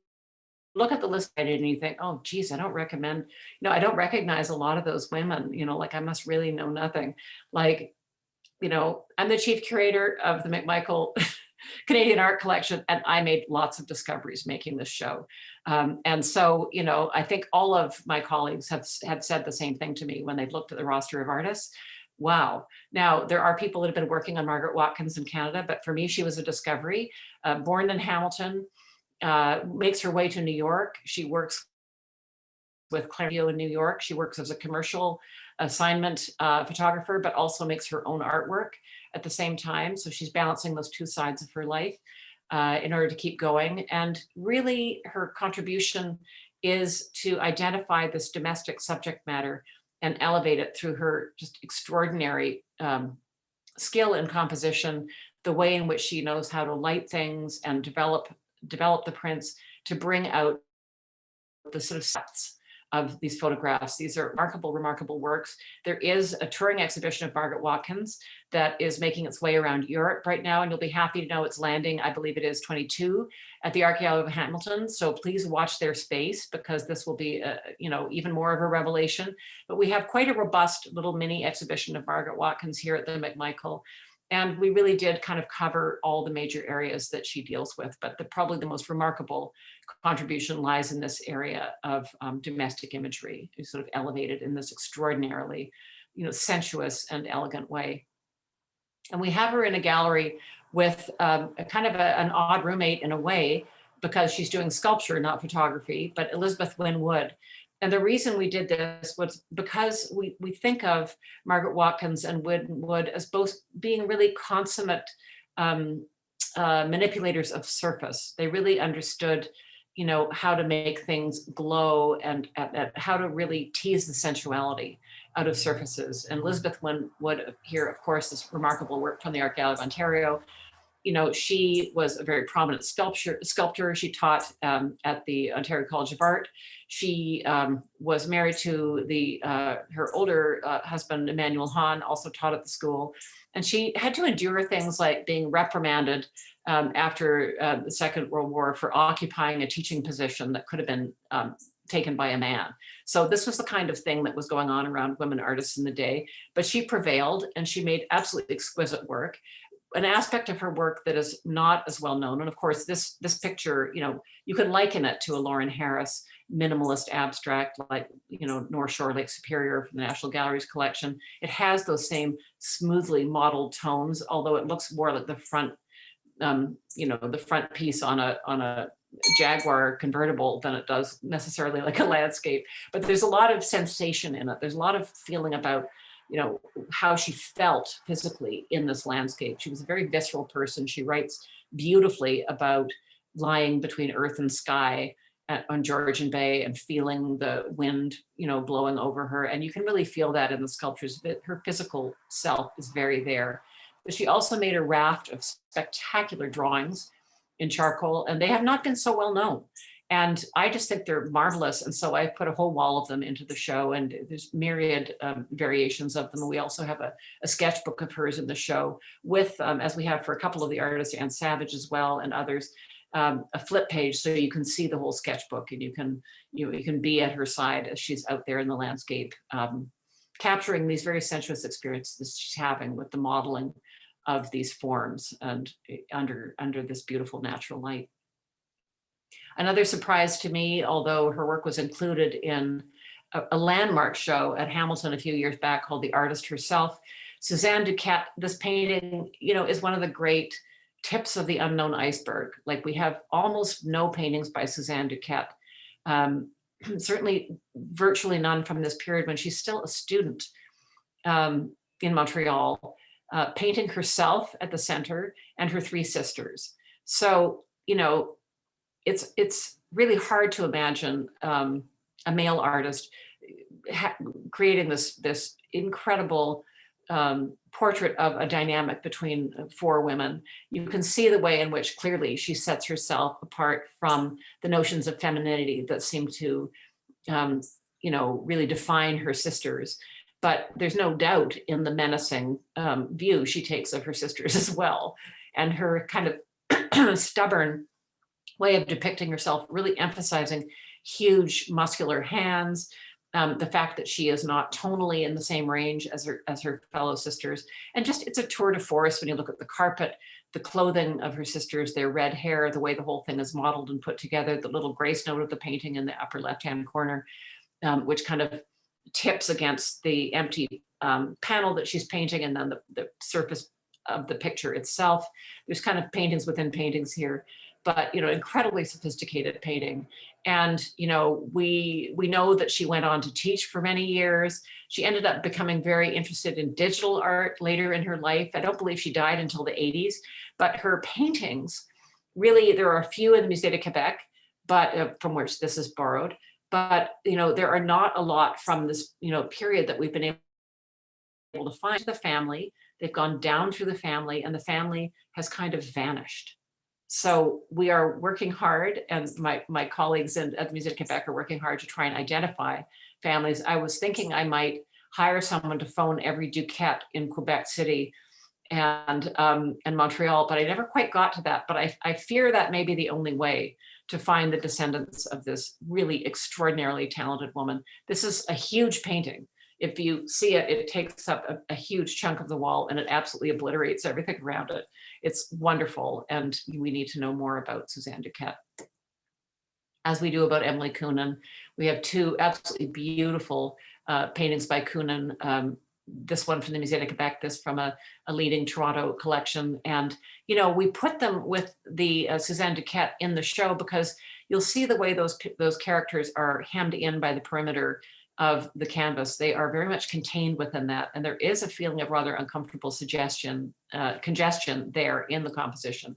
S2: look at the list and you think, oh, geez, I don't recognize a lot of those women, like I must really know nothing. Like, I'm the chief curator of the McMichael Canadian Art Collection, and I made lots of discoveries making this show. And so, I think all of my colleagues have said the same thing to me when they've looked at the roster of artists. Wow. Now, there are people that have been working on Margaret Watkins in Canada, but for me, she was a discovery. Born in Hamilton, makes her way to New York. She works with Clario in New York. She works as a commercial assignment photographer, but also makes her own artwork at the same time. So she's balancing those two sides of her life in order to keep going. And really, her contribution is to identify this domestic subject matter and elevate it through her just extraordinary skill in composition, the way in which she knows how to light things and develop the prints to bring out the sort of sets of these photographs. These are remarkable works. There is a touring exhibition of Margaret Watkins that is making its way around Europe right now, and you'll be happy to know it's landing, I believe it is 22, at the Art Gallery of Hamilton. So please watch their space, because this will be, even more of a revelation. But we have quite a robust little mini exhibition of Margaret Watkins here at the McMichael. And we really did kind of cover all the major areas that she deals with, but probably the most remarkable contribution lies in this area of domestic imagery, sort of elevated in this extraordinarily, sensuous and elegant way. And we have her in a gallery with a kind of an odd roommate in a way, because she's doing sculpture, not photography, but Elizabeth Wynne Wood. And the reason we did this was because we think of Margaret Watkins and Wood as both being really consummate manipulators of surface. They really understood, how to make things glow and how to really tease the sensuality out of surfaces. And Elizabeth Wynne Wood here, of course, this remarkable work from the Art Gallery of Ontario. She was a very prominent sculptor. She taught at the Ontario College of Art. She was married to her older husband, Emmanuel Hahn, also taught at the school. And she had to endure things like being reprimanded after the Second World War for occupying a teaching position that could have been taken by a man. So this was the kind of thing that was going on around women artists in the day. But she prevailed, and she made absolutely exquisite work. An aspect of her work that is not as well known, and of course this picture, you can liken it to a Lauren Harris minimalist abstract, like North Shore Lake Superior from the National Gallery's collection. It has those same smoothly modeled tones, although it looks more like the front, the front piece on a Jaguar convertible than it does necessarily like a landscape. But there's a lot of sensation in it. There's a lot of feeling about how she felt physically in this landscape. She was a very visceral person. She writes beautifully about lying between earth and sky on Georgian Bay and feeling the wind, blowing over her. And you can really feel that in the sculptures. Her physical self is very there. But she also made a raft of spectacular drawings in charcoal, and they have not been so well known. And I just think they're marvelous. And so I put a whole wall of them into the show, and there's myriad variations of them. And we also have a sketchbook of hers in the show with, as we have for a couple of the artists, Anne Savage as well, and others, a flip page so you can see the whole sketchbook, and you can be at her side as she's out there in the landscape, capturing these very sensuous experiences she's having with the modeling of these forms and under this beautiful natural light. Another surprise to me, although her work was included in a landmark show at Hamilton a few years back called The Artist Herself, Suzanne Duquette, this painting, is one of the great tips of the unknown iceberg. Like, we have almost no paintings by Suzanne Duquette, certainly virtually none from this period when she's still a student in Montreal, painting herself at the center and her three sisters. So, it's really hard to imagine a male artist creating this incredible portrait of a dynamic between four women. You can see the way in which clearly she sets herself apart from the notions of femininity that seem to, really define her sisters. But there's no doubt in the menacing view she takes of her sisters as well. And her kind of stubborn way of depicting herself, really emphasizing huge muscular hands, the fact that she is not tonally in the same range as her fellow sisters. And just, it's a tour de force when you look at the carpet, the clothing of her sisters, their red hair, the way the whole thing is modeled and put together, the little grace note of the painting in the upper left-hand corner, which kind of tips against the empty panel that she's painting, and then the surface of the picture itself. There's kind of paintings within paintings here, but incredibly sophisticated painting. And we know that she went on to teach for many years. She ended up becoming very interested in digital art later in her life. I don't believe she died until the 80s, but her paintings, really, there are a few in the Musée de Quebec, but from which this is borrowed. But there are not a lot from this period that we've been able to find. The family, they've gone down through the family, and the family has kind of vanished. So we are working hard, and my colleagues at the Musée de Quebec are working hard to try and identify families. I was thinking I might hire someone to phone every Duquette in Quebec City and Montreal, but I never quite got to that. But I fear that may be the only way to find the descendants of this really extraordinarily talented woman. This is a huge painting. if you see it, it takes up a huge chunk of the wall and it absolutely obliterates everything around it. It's wonderful. And we need to know more about Suzanne Duquette, as we do about Emily Coonan. We have two absolutely beautiful paintings by Coonan. This one from the Musée de Quebec, this from a leading Toronto collection. And, you know, we put them with the Suzanne Duquette in the show because you'll see the way those characters are hemmed in by the perimeter of the canvas. They are very much contained within that. And there is a feeling of rather uncomfortable congestion there in the composition.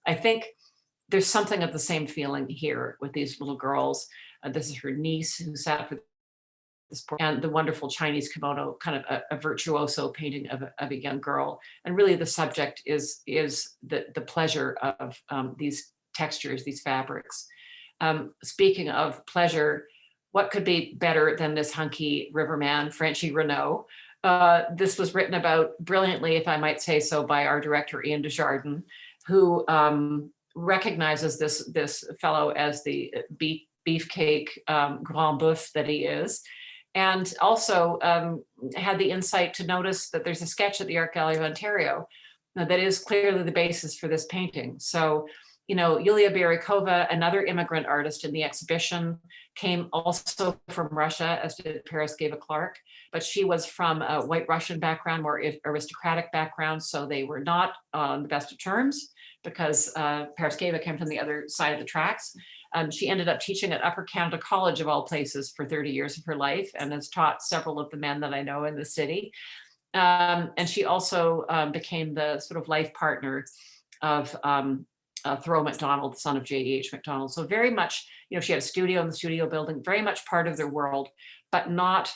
S2: I think there's something of the same feeling here with these little girls. This is her niece who sat for this, and the wonderful Chinese kimono, kind of a virtuoso painting of a young girl. And really the subject is the pleasure of these textures, these fabrics. Speaking of pleasure, what could be better than this hunky riverman, Frenchy Renaud? This was written about brilliantly, if I might say so, by our director, Ian Desjardins, who recognizes this fellow as the beefcake grand boeuf that he is, and also had the insight to notice that there's a sketch at the Art Gallery of Ontario that is clearly the basis for this painting. So, you know, Yulia Byrykova, another immigrant artist in the exhibition, came also from Russia, as did Paraskeva Clark, but she was from a white Russian background, more aristocratic background, so they were not on the best of terms because Paraskeva came from the other side of the tracks. She ended up teaching at Upper Canada College, of all places, for 30 years of her life, and has taught several of the men that I know in the city. And she also became the sort of life partner of Thoreau MacDonald, the son of J.E.H. MacDonald. So very much, you know, she had a studio in the studio building, very much part of their world, but not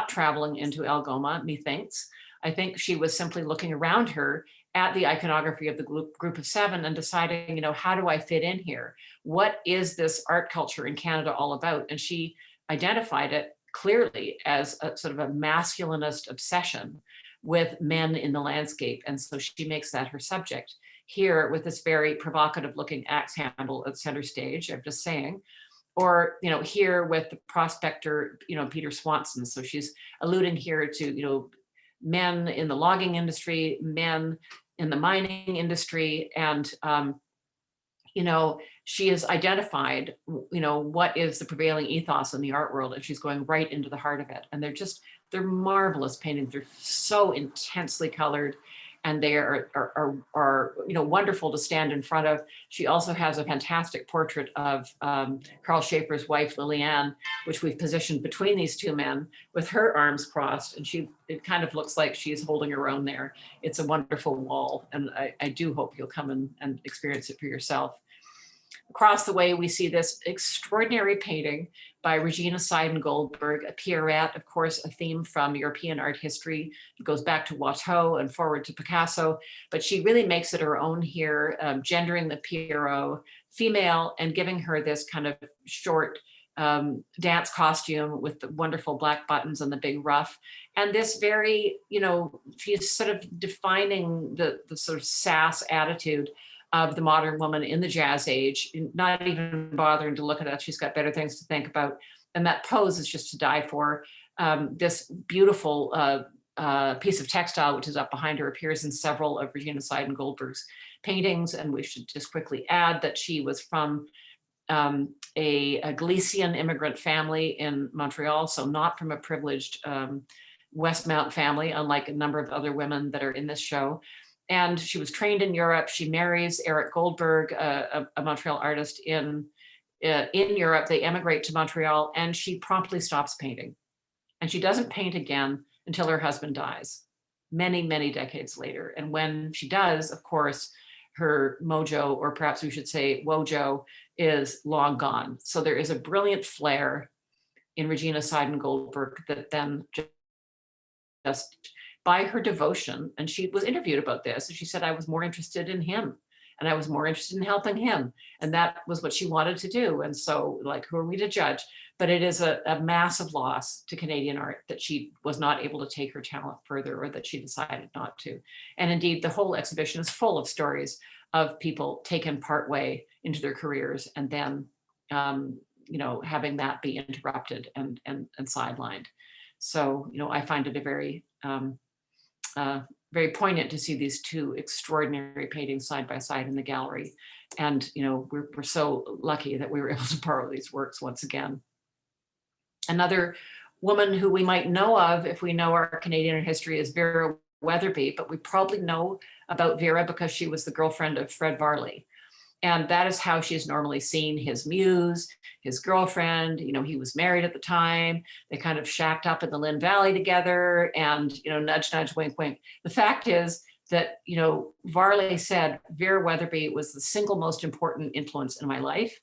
S2: traveling into Algoma, methinks. I think she was simply looking around her at the iconography of the group of seven and deciding, you know, how do I fit in here? What is this art culture in Canada all about? And she identified it clearly as a sort of a masculinist obsession with men in the landscape. And so she makes that her subject here with this very provocative looking axe handle at center stage, I'm just saying. Or, you know, here with the prospector, you know, Peter Swanson. So she's alluding here to, you know, men in the logging industry, men in the mining industry, and you know, she has identified, you know, what is the prevailing ethos in the art world, and she's going right into the heart of it. And they're marvelous paintings. They're so intensely colored, and they are you know, wonderful to stand in front of. She also has a fantastic portrait of Carl Schaefer's wife, Liliane, which we've positioned between these two men with her arms crossed, and it kind of looks like she's holding her own there. It's a wonderful wall, and I do hope you'll come and experience it for yourself. Across the way, we see this extraordinary painting by Regina Seiden-Goldberg, a Pierrette, of course, a theme from European art history. It goes back to Watteau and forward to Picasso, but she really makes it her own here, gendering the Pierrot female and giving her this kind of short dance costume with the wonderful black buttons and the big ruff. And this very, you know, she's sort of defining the sort of sass attitude of the modern woman in the jazz age, not even bothering to look at it. She's got better things to think about. And that pose is just to die for. This beautiful piece of textile, which is up behind her, appears in several of Regina Seiden-Goldberg's paintings. And we should just quickly add that she was from a Galician immigrant family in Montreal, so not from a privileged Westmount family, unlike a number of other women that are in this show. And she was trained in Europe. She marries Eric Goldberg, a Montreal artist in Europe. They emigrate to Montreal, and she promptly stops painting. And she doesn't paint again until her husband dies, many, many decades later. And when she does, of course, her mojo, or perhaps we should say wojo, is long gone. So there is a brilliant flair in Regina Seiden-Goldberg that then just by her devotion, and she was interviewed about this, and she said, I was more interested in him, and I was more interested in helping him, and that was what she wanted to do. And so, like, who are we to judge? But it is a massive loss to Canadian art that she was not able to take her talent further, or that she decided not to. And indeed, the whole exhibition is full of stories of people taken partway into their careers and then, you know, having that be interrupted and sidelined. So, I find it a very poignant to see these two extraordinary paintings side by side in the gallery. And, we're so lucky that we were able to borrow these works once again. Another woman who we might know of if we know our Canadian history is Vera Weatherby, but we probably know about Vera because she was the girlfriend of Fred Varley. And that is how she's normally seen, his muse, his girlfriend. He was married at the time. They kind of shacked up in the Lynn Valley together and, nudge, nudge, wink, wink. The fact is that, Varley said Vera Weatherby was the single most important influence in my life.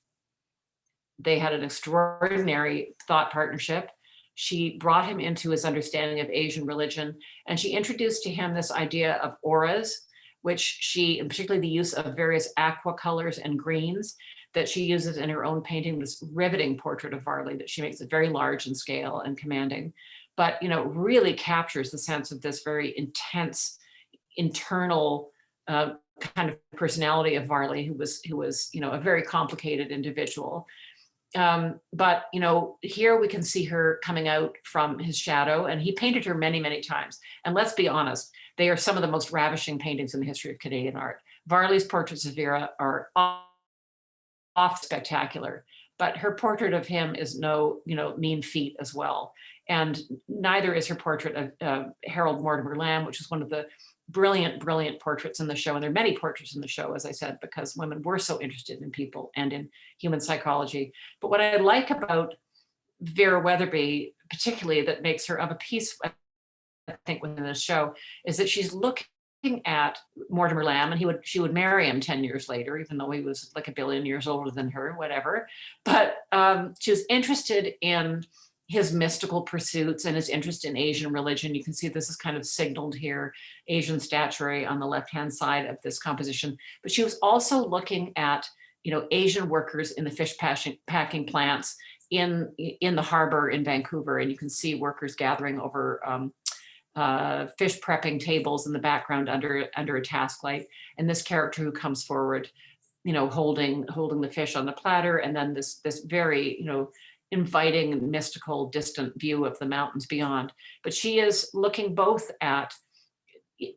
S2: They had an extraordinary thought partnership. She brought him into his understanding of Asian religion, and she introduced to him this idea of auras, which she, and particularly the use of various aqua colors and greens that she uses in her own painting, this riveting portrait of Varley that she makes it very large in scale and commanding, but, really captures the sense of this very intense internal kind of personality of Varley, who was, a very complicated individual. But, here we can see her coming out from his shadow, and he painted her many, many times. And let's be honest, they are some of the most ravishing paintings in the history of Canadian art. Varley's portraits of Vera are off spectacular, but her portrait of him is no, mean feat as well. And neither is her portrait of Harold Mortimer Lamb, which is one of the brilliant, brilliant portraits in the show. And there are many portraits in the show, as I said, because women were so interested in people and in human psychology. But what I like about Vera Weatherby, particularly that makes her of a piece, I think, within this show, is that she's looking at Mortimer Lamb, and she would marry him 10 years later, even though he was like a billion years older than her, whatever. But she was interested in his mystical pursuits and his interest in Asian religion. You can see this is kind of signaled here, Asian statuary on the left-hand side of this composition. But she was also looking at, Asian workers in the fish packing plants in the harbor in Vancouver. And you can see workers gathering over fish prepping tables in the background under a task light. And this character who comes forward, holding the fish on the platter. And then this very, inviting, mystical, distant view of the mountains beyond. But she is looking both at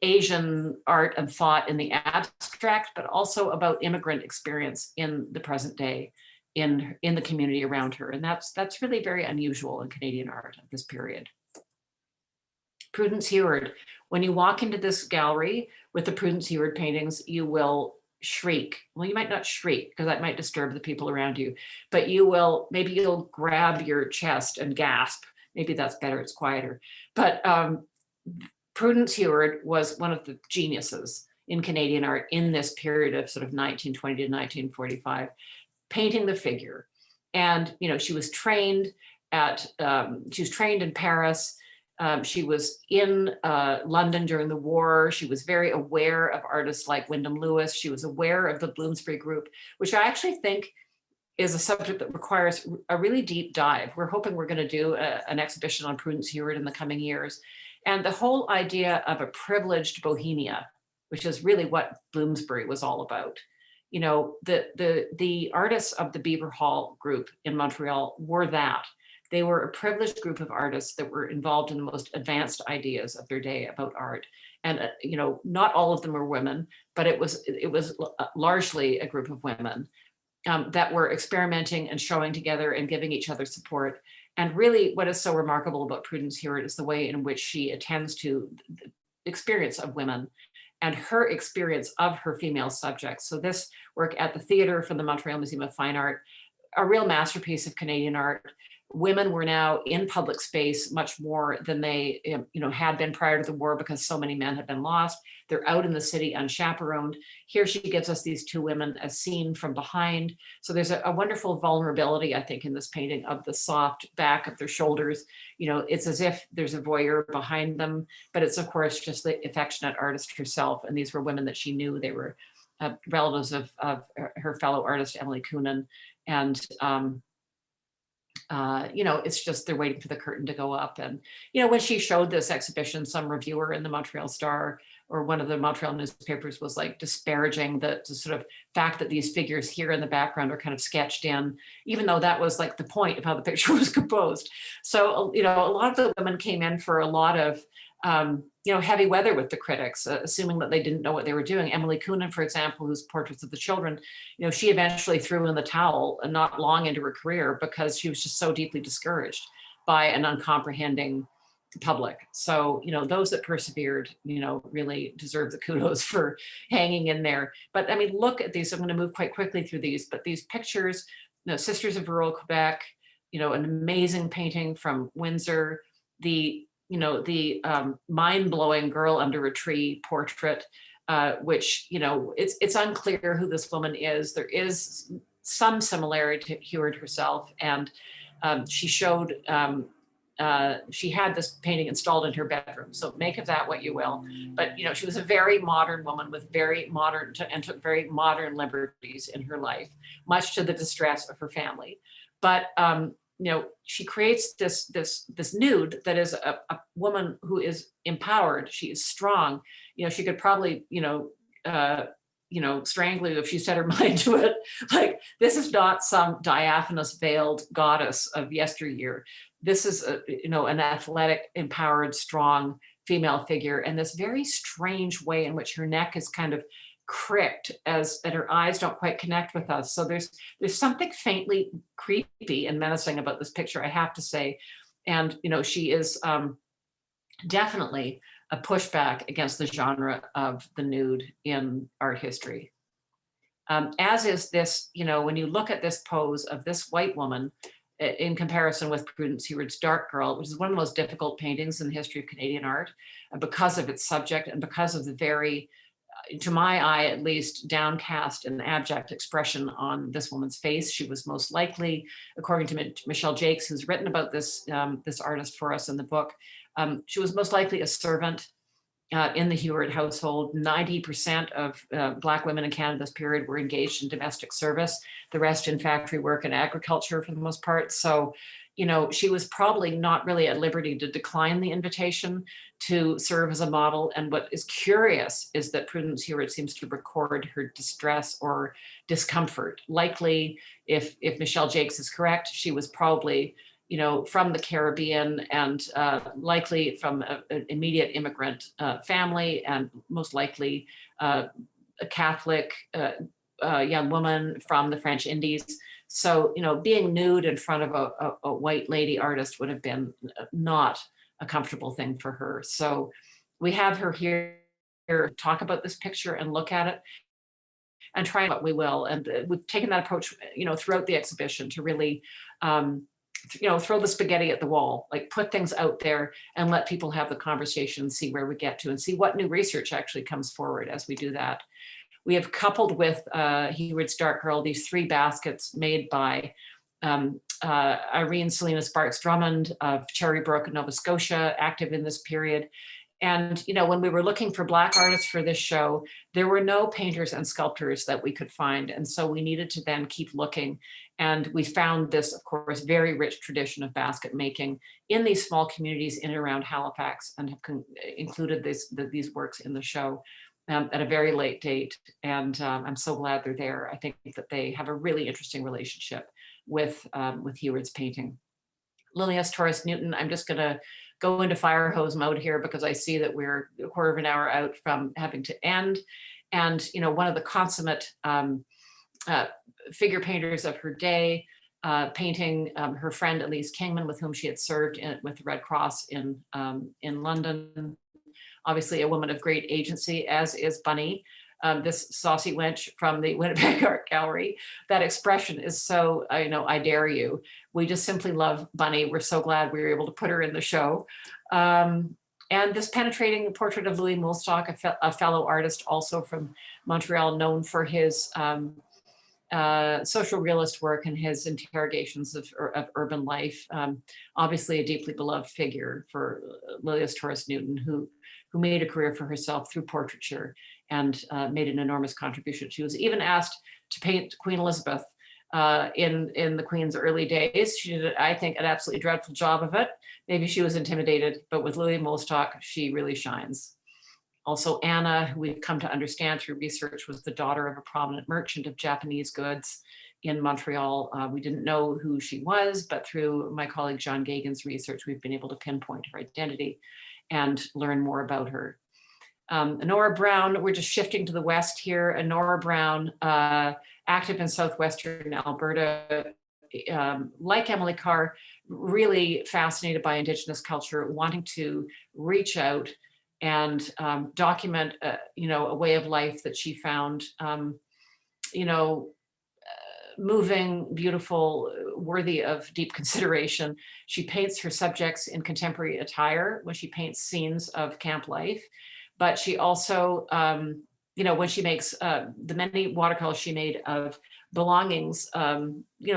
S2: Asian art and thought in the abstract, but also about immigrant experience in the present day in the community around her. And that's really very unusual in Canadian art at this period. Prudence Heward. When you walk into this gallery with the Prudence Heward paintings, you will shriek. Well, you might not shriek because that might disturb the people around you, but maybe you'll grab your chest and gasp. Maybe that's better, it's quieter. But Prudence Heward was one of the geniuses in Canadian art in this period of sort of 1920 to 1945, painting the figure. And, she was trained in Paris. She was in London during the war. She was very aware of artists like Wyndham Lewis. She was aware of the Bloomsbury Group, which I actually think is a subject that requires a really deep dive. We're hoping we're going to do an exhibition on Prudence Heward in the coming years. And the whole idea of a privileged bohemia, which is really what Bloomsbury was all about. The artists of the Beaver Hall group in Montreal were that. They were a privileged group of artists that were involved in the most advanced ideas of their day about art. And, not all of them were women, but it was largely a group of women that were experimenting and showing together and giving each other support. And really what is so remarkable about Prudence Heward is the way in which she attends to the experience of women and her experience of her female subjects. So this work at the theater from the Montreal Museum of Fine Art, a real masterpiece of Canadian art. Women were now in public space much more than they had been prior to the war because so many men had been lost. They're out in the city unchaperoned. Here she gives us these two women as seen from behind. So there's a wonderful vulnerability, I think, in this painting of the soft back of their shoulders. It's as if there's a voyeur behind them, but it's of course just the affectionate artist herself. And these were women that she knew. They were relatives of her fellow artist, Emily Coonan. And it's just they're waiting for the curtain to go up. And, when she showed this exhibition, some reviewer in the Montreal Star or one of the Montreal newspapers was like disparaging the sort of fact that these figures here in the background are kind of sketched in, even though that was like the point of how the picture was composed. So, a lot of the women came in for a lot of, heavy weather with the critics, assuming that they didn't know what they were doing. Emily Coonan, for example, whose Portraits of the Children, she eventually threw in the towel not long into her career because she was just so deeply discouraged by an uncomprehending public. So, those that persevered, really deserve the kudos for hanging in there. But I mean, look at these. I'm going to move quite quickly through these, but these pictures, Sisters of Rural Quebec, an amazing painting from Windsor, the mind-blowing Girl Under a Tree portrait, which, it's unclear who this woman is. There is some similarity to Heward herself. And she showed, she had this painting installed in her bedroom. So make of that what you will. But, she was a very modern woman with very modern, and took very modern liberties in her life, much to the distress of her family. But, she creates this nude that is a woman who is empowered. She is strong. She could probably, strangle you if she set her mind to it. Like, this is not some diaphanous veiled goddess of yesteryear. This is, an athletic, empowered, strong female figure, and this very strange way in which her neck is kind of cricked and her eyes don't quite connect with us. So there's something faintly creepy and menacing about this picture, I have to say. And, she is definitely a pushback against the genre of the nude in art history. As is this, when you look at this pose of this white woman in comparison with Prudence Heward's Dark Girl, which is one of the most difficult paintings in the history of Canadian art, because of its subject and because of the very, to my eye at least, downcast and abject expression on this woman's face. She was most likely, according to Michelle Jakes, who's written about this artist for us in the book, she was most likely a servant in the Heward household. 90% of Black women in Canada this period were engaged in domestic service, the rest in factory work and agriculture for the most part. So, she was probably not really at liberty to decline the invitation to serve as a model. And what is curious is that Prudence Heward seems to record her distress or discomfort. Likely, if Michelle Jakes is correct, she was probably, from the Caribbean and likely from an immediate immigrant family, and most likely a Catholic young woman from the French Indies. So, being nude in front of a white lady artist would have been not a comfortable thing for her. So we have her here talk about this picture and look at it and try what we will. And we've taken that approach, throughout the exhibition to really, throw the spaghetti at the wall, like put things out there and let people have the conversation, see where we get to and see what new research actually comes forward as we do that. We have coupled with Heward's Dark Girl these 3 baskets made by Irene Selena Sparks Drummond of Cherrybrook, Nova Scotia, active in this period. And, when we were looking for Black artists for this show, there were no painters and sculptors that we could find. And so we needed to then keep looking. And we found this, of course, very rich tradition of basket making in these small communities in and around Halifax, and have included these works in the show at a very late date. And I'm so glad they're there. I think that they have a really interesting relationship with Heward's painting. Lilias Torres Newton, I'm just going to go into fire hose mode here because I see that we're a quarter of an hour out from having to end. And, one of the consummate figure painters of her day, painting her friend Elise Kingman, with whom she had served with the Red Cross in London. Obviously a woman of great agency, as is Bunny, this saucy wench from the Winnipeg Art Gallery. That expression is so, I dare you. We just simply love Bunny. We're so glad we were able to put her in the show. And this penetrating portrait of Louis Moolstock, a fellow artist also from Montreal, known for his social realist work and his interrogations of urban life. Obviously a deeply beloved figure for Lilias Torres Newton, who made a career for herself through portraiture and made an enormous contribution. She was even asked to paint Queen Elizabeth in the Queen's early days. She did, I think, an absolutely dreadful job of it. Maybe she was intimidated, but with Lily Moolstock, she really shines. Also, Anna, who we've come to understand through research, was the daughter of a prominent merchant of Japanese goods in Montreal. We didn't know who she was, but through my colleague John Gagan's research, we've been able to pinpoint her identity and learn more about her. Honora Brown, we're just shifting to the west here. Honora Brown, active in southwestern Alberta, like Emily Carr, really fascinated by Indigenous culture, wanting to reach out and document, a way of life that she found, moving, beautiful, worthy of deep consideration. She paints her subjects in contemporary attire when she paints scenes of camp life, but she also, when she makes the many watercolors she made of belongings,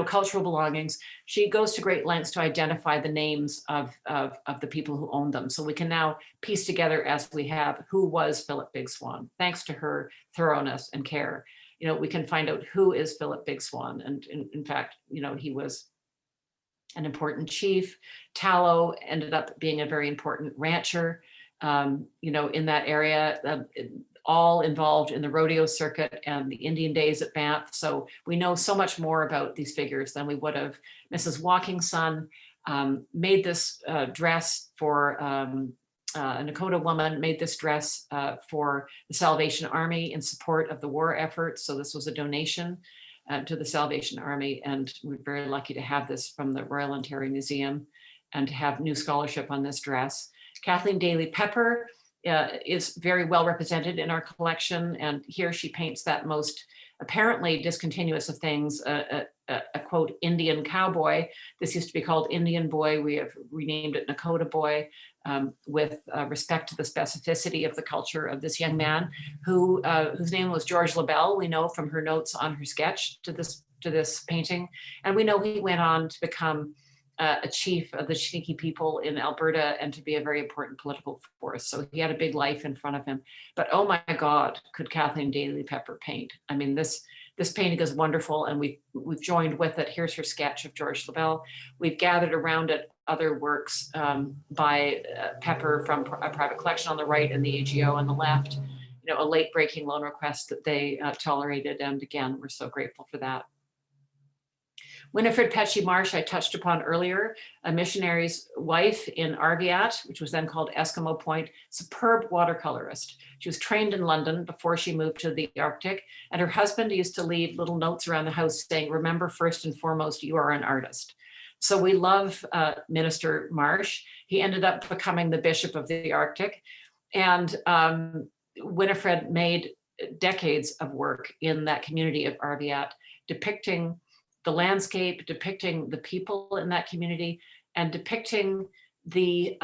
S2: cultural belongings, she goes to great lengths to identify the names of the people who own them. So we can now piece together, as we have, who was Philip Big Swan, thanks to her thoroughness and care. We can find out who is Philip Big Swan. And in fact, he was an important chief. Tallow ended up being a very important rancher, in that area, all involved in the rodeo circuit and the Indian days at Banff. So we know so much more about these figures than we would have. Mrs. Walking Son made this dress for a Nakota woman, made this dress for the Salvation Army in support of the war effort. So this was a donation to the Salvation Army. And we're very lucky to have this from the Royal Ontario Museum and to have new scholarship on this dress. Kathleen Daly Pepper is very well represented in our collection. And here she paints that most apparently discontinuous of things, a quote, Indian cowboy. This used to be called Indian boy. We have renamed it Nakota boy, with respect to the specificity of the culture of this young man whose name was George LaBelle. We know from her notes on her sketch to this painting. And we know he went on to become a chief of the Chiniki people in Alberta and to be a very important political force. So he had a big life in front of him. But oh my God, could Kathleen Daly Pepper paint? I mean, this painting is wonderful, and we've joined with it. Here's her sketch of George LaBelle. We've gathered around it other works by Pepper from a private collection on the right and the AGO on the left. A late breaking loan request that they tolerated, and again, we're so grateful for that. Winifred Petchy Marsh, I touched upon earlier, a missionary's wife in Arviat, which was then called Eskimo Point, superb watercolorist. She was trained in London before she moved to the Arctic, and her husband used to leave little notes around the house saying, remember, first and foremost, you are an artist. So we love Minister Marsh. He ended up becoming the Bishop of the Arctic. And Winifred made decades of work in that community of Arviat, depicting the landscape, depicting the people in that community, and depicting the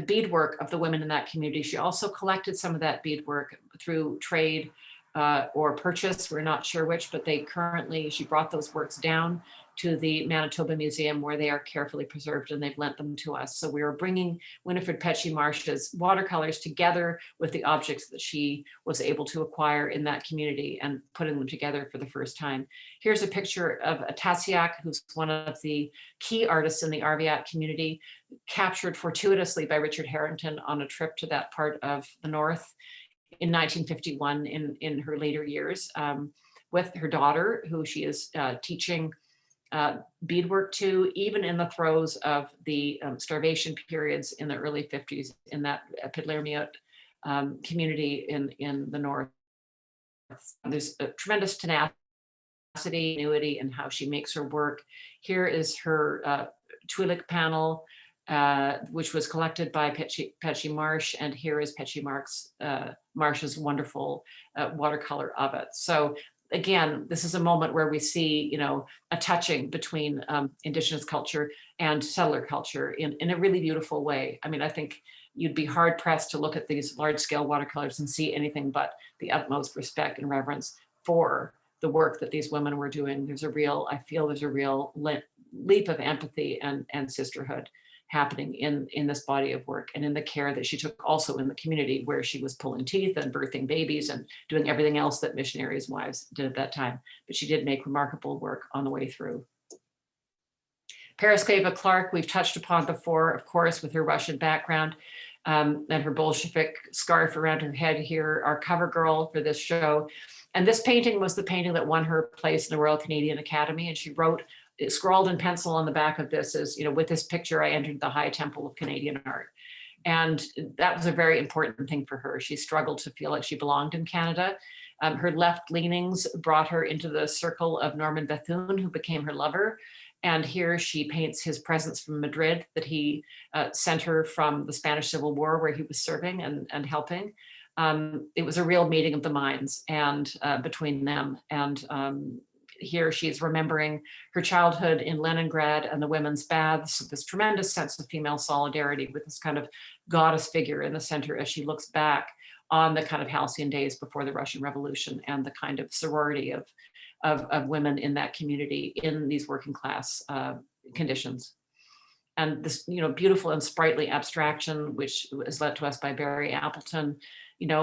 S2: beadwork of the women in that community. She also collected some of that beadwork through trade or purchase. We're not sure which, but she brought those works down to the Manitoba Museum, where they are carefully preserved, and they've lent them to us. So we are bringing Winifred Petchy Marsh's watercolors together with the objects that she was able to acquire in that community and putting them together for the first time. Here's a picture of a Tasiak, who's one of the key artists in the Arviat community, captured fortuitously by Richard Harrington on a trip to that part of the North in 1951 in her later years, with her daughter, who she is teaching beadwork to, even in the throes of the starvation periods in the early 50s in that Pidlermiut community in the North. There's a tremendous tenacity, ingenuity in how she makes her work. Here is her Twi'lek panel, which was collected by Petchy Marsh, and here is Petchy Marsh's wonderful watercolor of it. So again, this is a moment where we see, a touching between Indigenous culture and settler culture in a really beautiful way. I mean, I think you'd be hard pressed to look at these large scale watercolors and see anything but the utmost respect and reverence for the work that these women were doing. I feel there's a real leap of empathy and sisterhood happening in this body of work, and in the care that she took also in the community, where she was pulling teeth and birthing babies and doing everything else that missionaries' wives did at that time. But she did make remarkable work on the way through. Paraskeва Clark, we've touched upon before, of course, with her Russian background and her Bolshevik scarf around her head here, our cover girl for this show. And this painting was the painting that won her place in the Royal Canadian Academy. And she wrote, scrawled in pencil on the back of this is, with this picture, I entered the High Temple of Canadian Art. And that was a very important thing for her. She struggled to feel like she belonged in Canada. Her left leanings brought her into the circle of Norman Bethune, who became her lover. And here she paints his presence from Madrid that he sent her from the Spanish Civil War, where he was serving and helping. It was a real meeting of the minds and between them. And here she's remembering her childhood in Leningrad and the women's baths, this tremendous sense of female solidarity with this kind of goddess figure in the center as she looks back on the kind of halcyon days before the Russian Revolution and the kind of sorority of women in that community in these working class conditions. And this, beautiful and sprightly abstraction, which is led to us by Barry Appleton,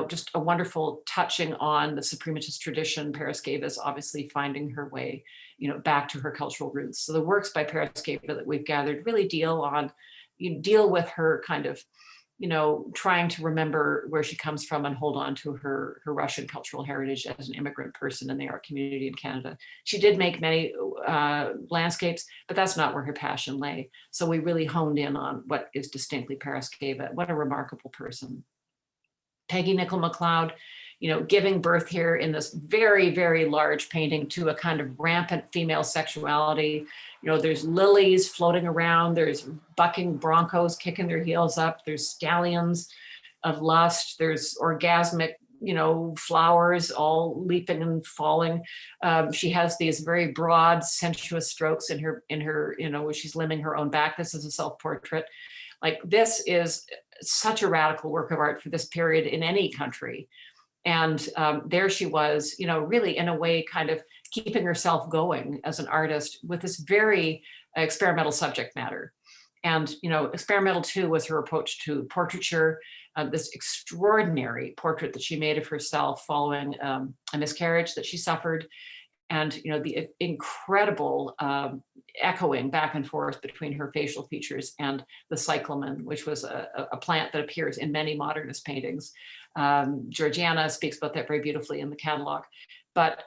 S2: just a wonderful touching on the suprematist tradition. Paraskeva is obviously finding her way, back to her cultural roots. So the works by Paraskeva that we've gathered really deal with her kind of, trying to remember where she comes from and hold on to her Russian cultural heritage as an immigrant person in the art community in Canada. She did make many landscapes, but that's not where her passion lay. So we really honed in on what is distinctly Paraskeva. What a remarkable person. Peggy Nicol MacLeod, giving birth here in this very, very large painting to a kind of rampant female sexuality. There's lilies floating around, there's bucking broncos kicking their heels up, there's stallions of lust, there's orgasmic, flowers all leaping and falling. She has these very broad, sensuous strokes in her, where she's limbing her own back. This is a self-portrait. Like, this is such a radical work of art for this period in any country. And there she was, really in a way kind of keeping herself going as an artist with this very experimental subject matter. And, experimental too was her approach to portraiture, this extraordinary portrait that she made of herself following a miscarriage that she suffered. And, the incredible echoing back and forth between her facial features and the cyclamen, which was a plant that appears in many modernist paintings. Georgiana speaks about that very beautifully in the catalog. But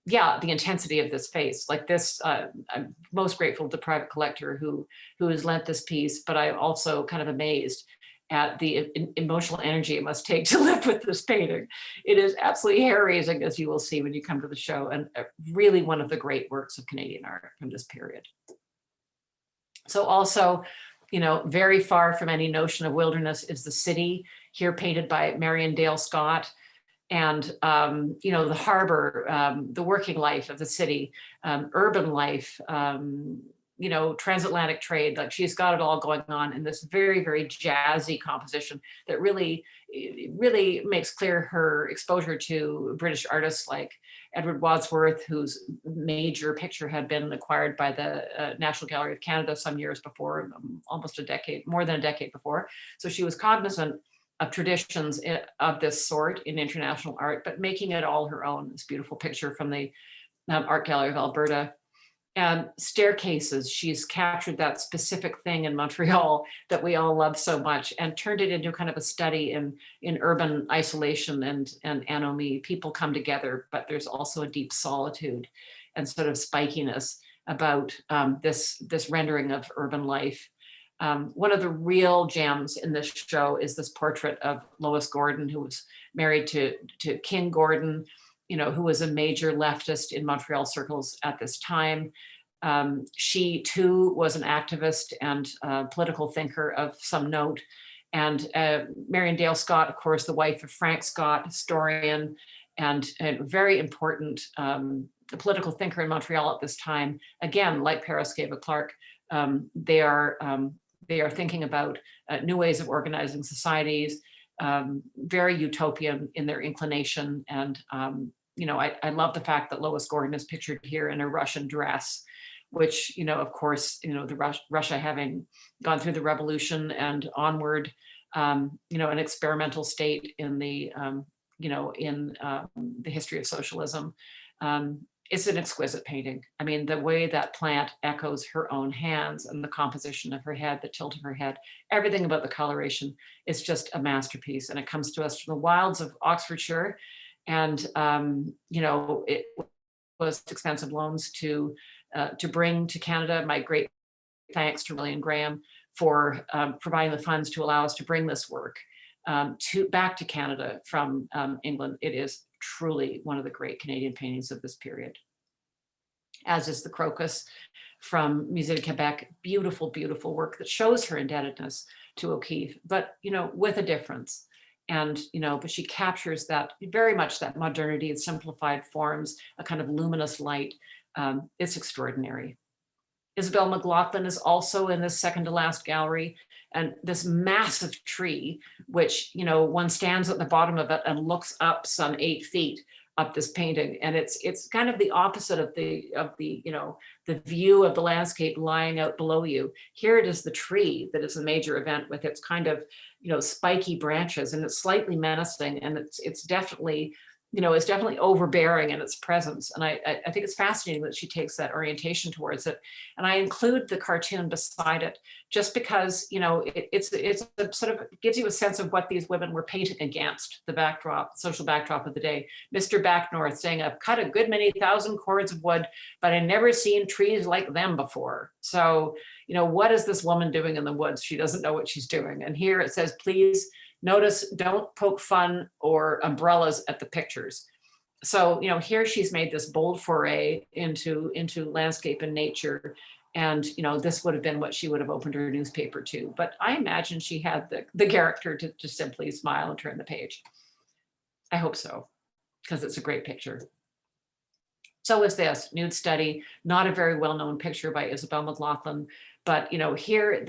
S2: yeah, the intensity of this face, like this, I'm most grateful to the private collector who has lent this piece, but I'm also kind of amazed at the emotional energy it must take to live with this painting. It is absolutely hair-raising, as you will see when you come to the show, and really one of the great works of Canadian art from this period. So also, very far from any notion of wilderness is the city, here painted by Marion Dale Scott. And, the harbor, the working life of the city, urban life, transatlantic trade. Like, she's got it all going on in this very, very jazzy composition that really makes clear her exposure to British artists like Edward Wadsworth, whose major picture had been acquired by the National Gallery of Canada some years before, more than a decade before. So she was cognizant of traditions of this sort in international art, but making it all her own. This beautiful picture from the Art Gallery of Alberta. And staircases, she's captured that specific thing in Montreal that we all love so much and turned it into kind of a study in urban isolation and anomie. People come together, but there's also a deep solitude and sort of spikiness about this rendering of urban life. One of the real gems in this show is this portrait of Lois Gordon, who was married to King Gordon, who was a major leftist in Montreal circles at this time. She too was an activist and political thinker of some note. And Marion Dale Scott, of course, the wife of Frank Scott, historian and a very important political thinker in Montreal at this time. Again, like Paraskeva Clark, they are thinking about new ways of organizing societies, very utopian in their inclination. And, I love the fact that Lois Gordon is pictured here in a Russian dress which, of course, the Russia having gone through the revolution and onward, an experimental state in the, the history of socialism. It's an exquisite painting. I mean, the way that plant echoes her own hands and the composition of her head, the tilt of her head, everything about the coloration is just a masterpiece. And it comes to us from the wilds of Oxfordshire. And, it was expensive loans to bring to Canada. My great thanks to Lillian Graham for providing the funds to allow us to bring this work back to Canada from England. It is truly one of the great Canadian paintings of this period, as is the Crocus from Musée de Quebec. Beautiful, beautiful work that shows her indebtedness to O'Keeffe, but, with a difference. And, but she captures that very much that modernity and simplified forms, a kind of luminous light. It's extraordinary. Isabel McLaughlin is also in this second to last gallery, and this massive tree, which, one stands at the bottom of it and looks up some 8 feet up this painting. And it's kind of the opposite of the view of the landscape lying out below you. Here it is the tree that is a major event with its kind of, spiky branches, and it's slightly menacing, and it's definitely, it's definitely overbearing in its presence. And I think it's fascinating that she takes that orientation towards it. And I include the cartoon beside it just because, it's a sort of gives you a sense of what these women were painting against, the backdrop, social backdrop of the day. Mr. Backnorth saying, I've cut a good many thousand cords of wood, but I never seen trees like them before. So, what is this woman doing in the woods? She doesn't know what she's doing. And here it says, please, notice, don't poke fun or umbrellas at the pictures. So, here she's made this bold foray into landscape and nature. And, this would have been what she would have opened her newspaper to. But I imagine she had the character to just simply smile and turn the page. I hope so, because it's a great picture. So is this Nude Study, not a very well-known picture by Isabel McLaughlin. But, here,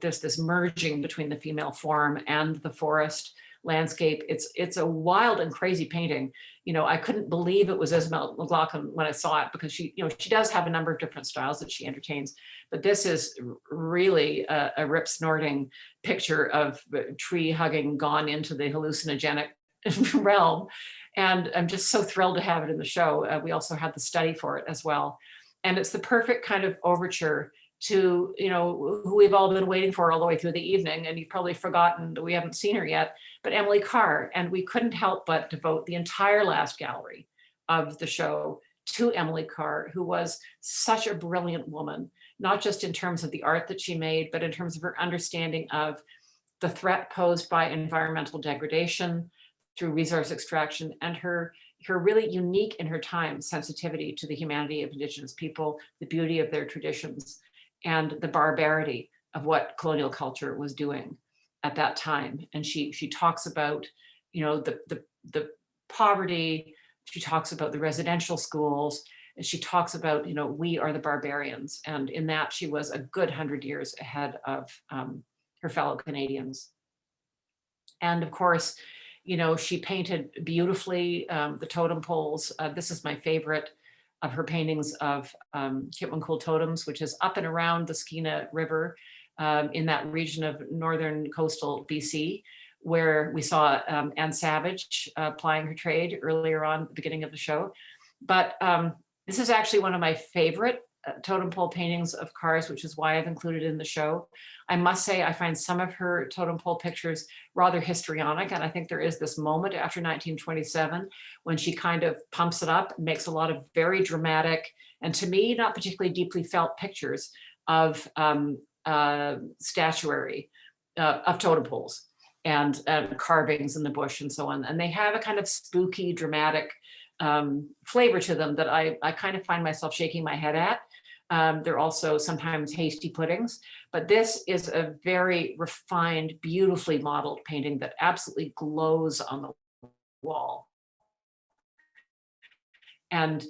S2: there's this merging between the female form and the forest landscape. It's a wild and crazy painting. I couldn't believe it was Isabel McLaughlin when I saw it, because she does have a number of different styles that she entertains. But this is really a rip snorting picture of tree hugging gone into the hallucinogenic realm. And I'm just so thrilled to have it in the show. We also had the study for it as well. And it's the perfect kind of overture to, who we've all been waiting for all the way through the evening. And you've probably forgotten that we haven't seen her yet, but Emily Carr. And we couldn't help but devote the entire last gallery of the show to Emily Carr, who was such a brilliant woman, not just in terms of the art that she made, but in terms of her understanding of the threat posed by environmental degradation through resource extraction, and her really unique in her time sensitivity to the humanity of Indigenous people, the beauty of their traditions, and the barbarity of what colonial culture was doing at that time. And she talks about, the poverty. She talks about the residential schools, and she talks about, we are the barbarians. And in that, she was a good 100 years ahead of her fellow Canadians. And of course, she painted beautifully the totem poles. This is my favorite of her paintings of Kitwin totems, which is up and around the Skeena River in that region of northern coastal BC, where we saw Anne Savage plying her trade earlier on at the beginning of the show. But this is actually one of my favorite totem pole paintings of Carr's, which is why I've included it in the show. I must say, I find some of her totem pole pictures rather histrionic. And I think there is this moment after 1927 when she kind of pumps it up, makes a lot of very dramatic, and to me, not particularly deeply felt pictures of statuary, of totem poles and carvings in the bush and so on. And they have a kind of spooky, dramatic flavor to them that I kind of find myself shaking my head at. They're also sometimes hasty puddings, but this is a very refined, beautifully modeled painting that absolutely glows on the wall. And,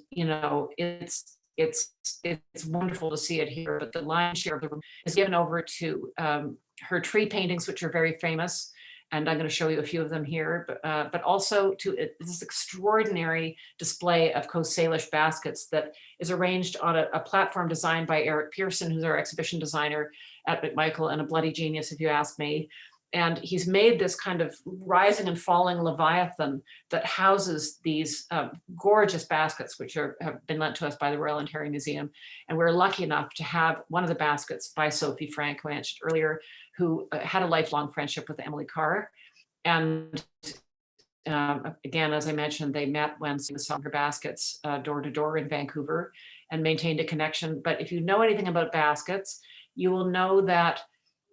S2: it's wonderful to see it here, but the lion's share of the room is given over to her tree paintings, which are very famous. and I'm going to show you a few of them here, but also to this extraordinary display of Coast Salish baskets that is arranged on a platform designed by Eric Pearson, who's our exhibition designer at McMichael and a bloody genius, if you ask me. And he's made this kind of rising and falling Leviathan that houses these gorgeous baskets, which have been lent to us by the Royal Ontario Museum. And we're lucky enough to have one of the baskets by Sophie Frank, who I mentioned earlier, who had a lifelong friendship with Emily Carr. And again, as I mentioned, they met when she was selling her baskets door to door in Vancouver and maintained a connection. But if you know anything about baskets, you will know that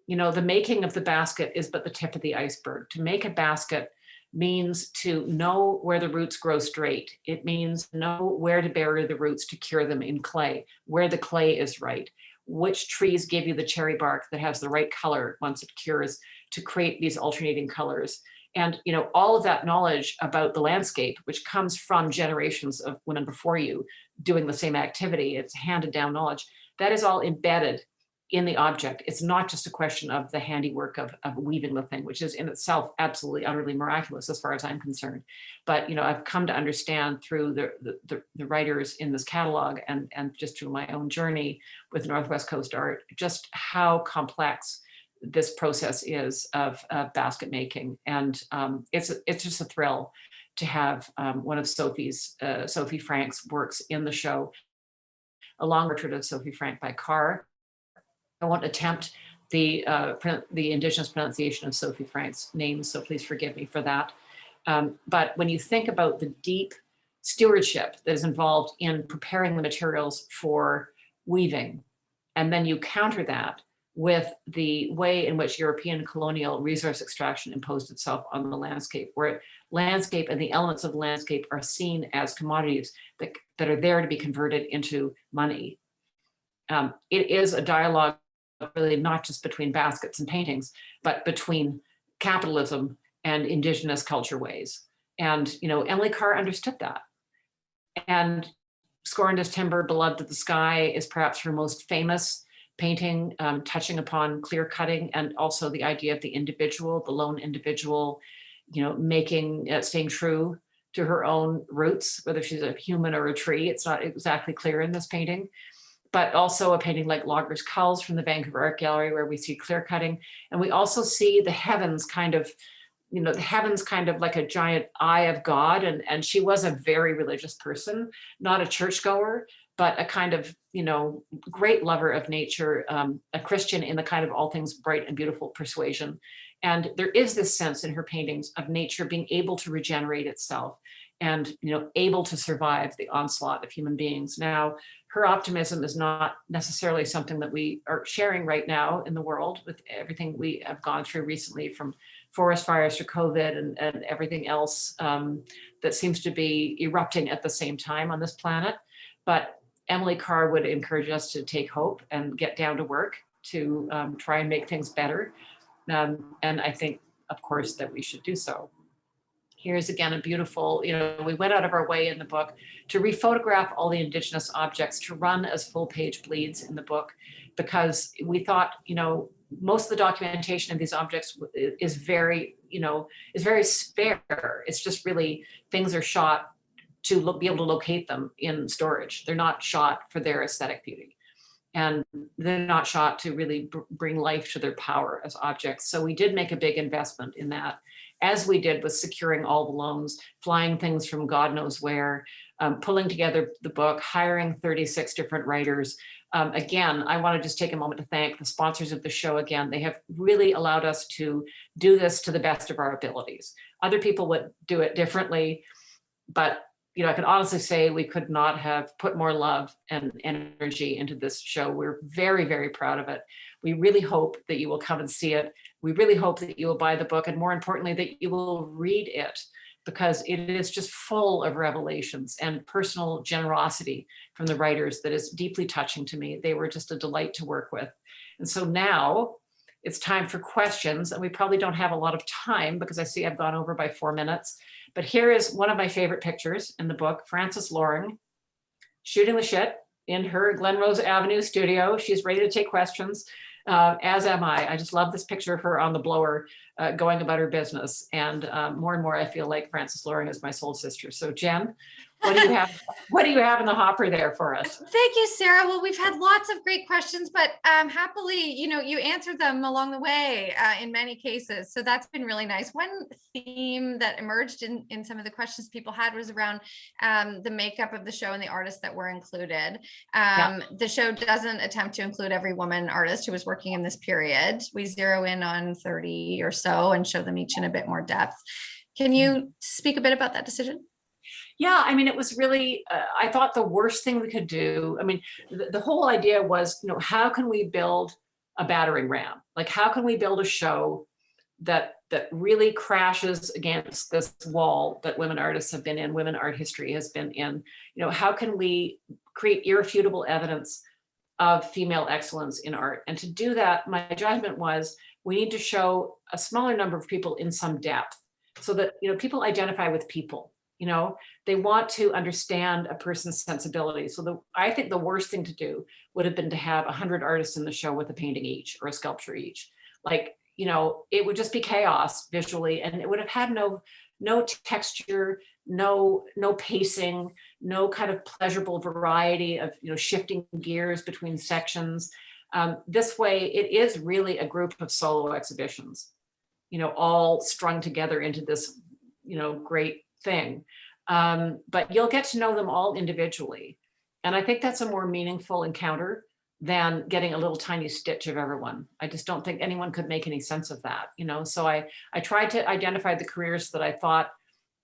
S2: the making of the basket is but the tip of the iceberg. To make a basket means to know where the roots grow straight. It means know where to bury the roots to cure them in clay, where the clay is right, which trees give you the cherry bark that has the right color once it cures to create these alternating colors. And all of that knowledge about the landscape, which comes from generations of women before you doing the same activity, it's handed down knowledge, that is all embedded in the object. It's not just a question of the handiwork of weaving the thing, which is in itself absolutely utterly miraculous as far as I'm concerned. But I've come to understand through the writers in this catalog and just through my own journey with Northwest Coast Art, just how complex this process is of basket making. And it's just a thrill to have one of Sophie Frank's works in the show, a long portrait of Sophie Frank by Carr. I won't attempt the Indigenous pronunciation of Sophie Frank's name, so please forgive me for that. But when you think about the deep stewardship that is involved in preparing the materials for weaving, and then you counter that with the way in which European colonial resource extraction imposed itself on the landscape, where landscape and the elements of the landscape are seen as commodities that are there to be converted into money. It is a dialogue really not just between baskets and paintings, but between capitalism and Indigenous culture ways. And, Emily Carr understood that. And Scorned as Timber, Beloved of the Sky is perhaps her most famous painting, touching upon clear cutting and also the idea of the individual, the lone individual, staying true to her own roots, whether she's a human or a tree. It's not exactly clear in this painting. But also a painting like Logger's Culls from the Vancouver Art Gallery, where we see clear cutting. And we also see the heavens kind of like a giant eye of God. And she was a very religious person, not a churchgoer, but a kind of, great lover of nature, a Christian in the kind of all things bright and beautiful persuasion. And there is this sense in her paintings of nature being able to regenerate itself and, able to survive the onslaught of human beings. Now, her optimism is not necessarily something that we are sharing right now in the world with everything we have gone through recently, from forest fires to COVID and everything else that seems to be erupting at the same time on this planet. But Emily Carr would encourage us to take hope and get down to work to try and make things better. And I think, of course, that we should do so. Here's again a beautiful, we went out of our way in the book to rephotograph all the Indigenous objects, to run as full page bleeds in the book, because we thought, most of the documentation of these objects is very spare. It's just really, things are shot to be able to locate them in storage. They're not shot for their aesthetic beauty. And they're not shot to really bring life to their power as objects. So we did make a big investment in that, as we did with securing all the loans, flying things from God knows where, pulling together the book, hiring 36 different writers. Again, I want to just take a moment to thank the sponsors of the show again. They have really allowed us to do this to the best of our abilities. Other people would do it differently, but I can honestly say we could not have put more love and energy into this show. We're very, very proud of it. We really hope that you will come and see it. We really hope that you will buy the book, and more importantly, that you will read it, because it is just full of revelations and personal generosity from the writers that is deeply touching to me. They were just a delight to work with. And so now it's time for questions, and we probably don't have a lot of time because I see I've gone over by 4 minutes. But here is one of my favorite pictures in the book, Frances Loring shooting the shit in her Glenrose Avenue studio. She's ready to take questions, as am I. I just love this picture of her on the blower, going about her business. And more and more, I feel like Frances Loring is my soul sister. So Jen, what do you have? What do you have in the hopper there for us?
S1: Thank you, Sarah. Well, we've had lots of great questions, but happily, you answered them along the way in many cases. So that's been really nice. One theme that emerged in some of the questions people had was around the makeup of the show and the artists that were included. The show doesn't attempt to include every woman artist who was working in this period. We zero in on 30 or so and show them each in a bit more depth. Can you speak a bit about that decision?
S2: Yeah, I mean, it was really, I thought the worst thing we could do, I mean, the whole idea was, how can we build a battering ram? Like, how can we build a show that really crashes against this wall that women artists have been in, women art history has been in? How can we create irrefutable evidence of female excellence in art? And to do that, my judgment was, we need to show a smaller number of people in some depth so that, people identify with people. They want to understand a person's sensibility. So I think the worst thing to do would have been to have 100 artists in the show with a painting each or a sculpture each. Like, it would just be chaos visually, and it would have had no texture, no pacing, no kind of pleasurable variety of, shifting gears between sections. This way, it is really a group of solo exhibitions, all strung together into this, great thing. But you'll get to know them all individually. And I think that's a more meaningful encounter than getting a little tiny stitch of everyone. I just don't think anyone could make any sense of that, So I tried to identify the careers that I thought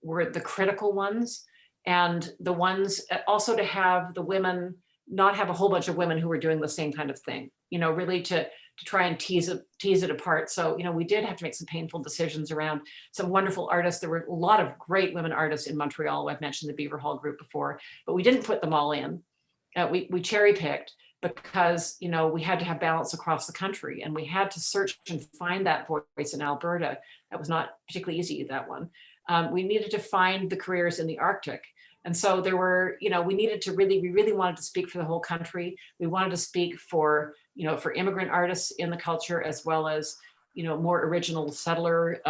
S2: were the critical ones, and the ones also to have the women, not have a whole bunch of women who were doing the same kind of thing, really to try and tease it apart. So, we did have to make some painful decisions around some wonderful artists. There were a lot of great women artists in Montreal. I've mentioned the Beaver Hall group before, but we didn't put them all in. We cherry picked because, we had to have balance across the country, and we had to search and find that voice in Alberta. That was not particularly easy, that one. We needed to find the careers in the Arctic. And so there were, we really wanted to speak for the whole country. We wanted to speak for immigrant artists in the culture, as well as, more original settler,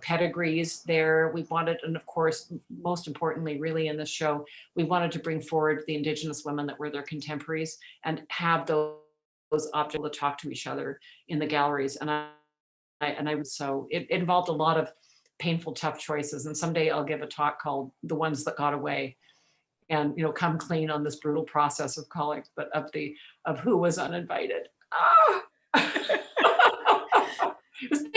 S2: pedigrees there. We wanted, and of course, most importantly, really in this show, we wanted to bring forward the Indigenous women that were their contemporaries and have those objects to talk to each other in the galleries. So it involved a lot of painful, tough choices. And someday I'll give a talk called The Ones That Got Away, and come clean on this brutal process of calling, but of who was uninvited.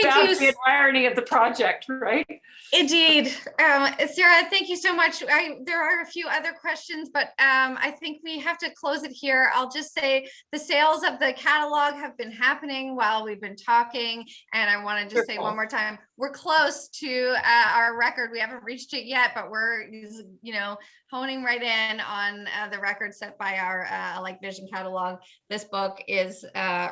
S2: It was the irony of the project, right?
S1: Indeed. Sarah, thank you so much. There are a few other questions, but I think we have to close it here. I'll just say the sales of the catalog have been happening while we've been talking. And I want to just say one more time, we're close to our record. We haven't reached it yet, but we're, honing right in on the record set by our Like Vision catalog. This book is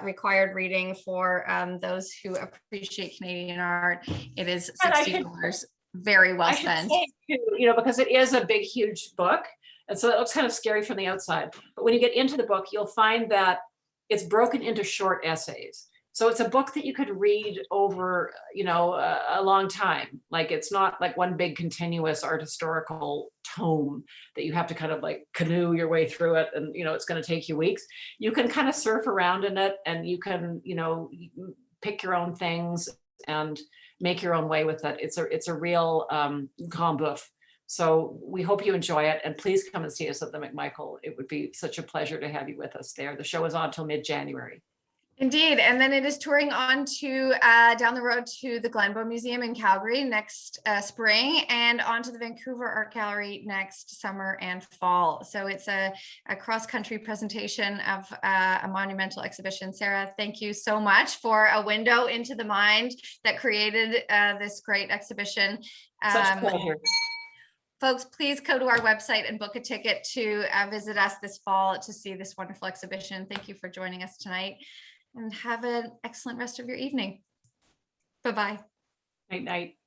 S1: required reading for those who appreciate Canadian art. It is $60. Very well spent.
S2: Too, because it is a big, huge book. And so it looks kind of scary from the outside. But when you get into the book, you'll find that it's broken into short essays. So it's a book that you could read over, a long time. Like, it's not like one big continuous art historical tome that you have to kind of like canoe your way through it. And, it's going to take you weeks. You can kind of surf around in it, and you can, pick your own things and make your own way with it. It's a real grand bouffe. So we hope you enjoy it, and please come and see us at the McMichael. It would be such a pleasure to have you with us there. The show is on until mid-January.
S1: Indeed. And then it is touring on to down the road to the Glenbow Museum in Calgary next spring, and on to the Vancouver Art Gallery next summer and fall. So it's a cross-country presentation of a monumental exhibition. Sarah, thank you so much for a window into the mind that created this great exhibition.
S2: Such a pleasure.
S1: Folks, please go to our website and book a ticket to visit us this fall to see this wonderful exhibition. Thank you for joining us tonight, and have an excellent rest of your evening. Bye-bye.
S2: Night, night.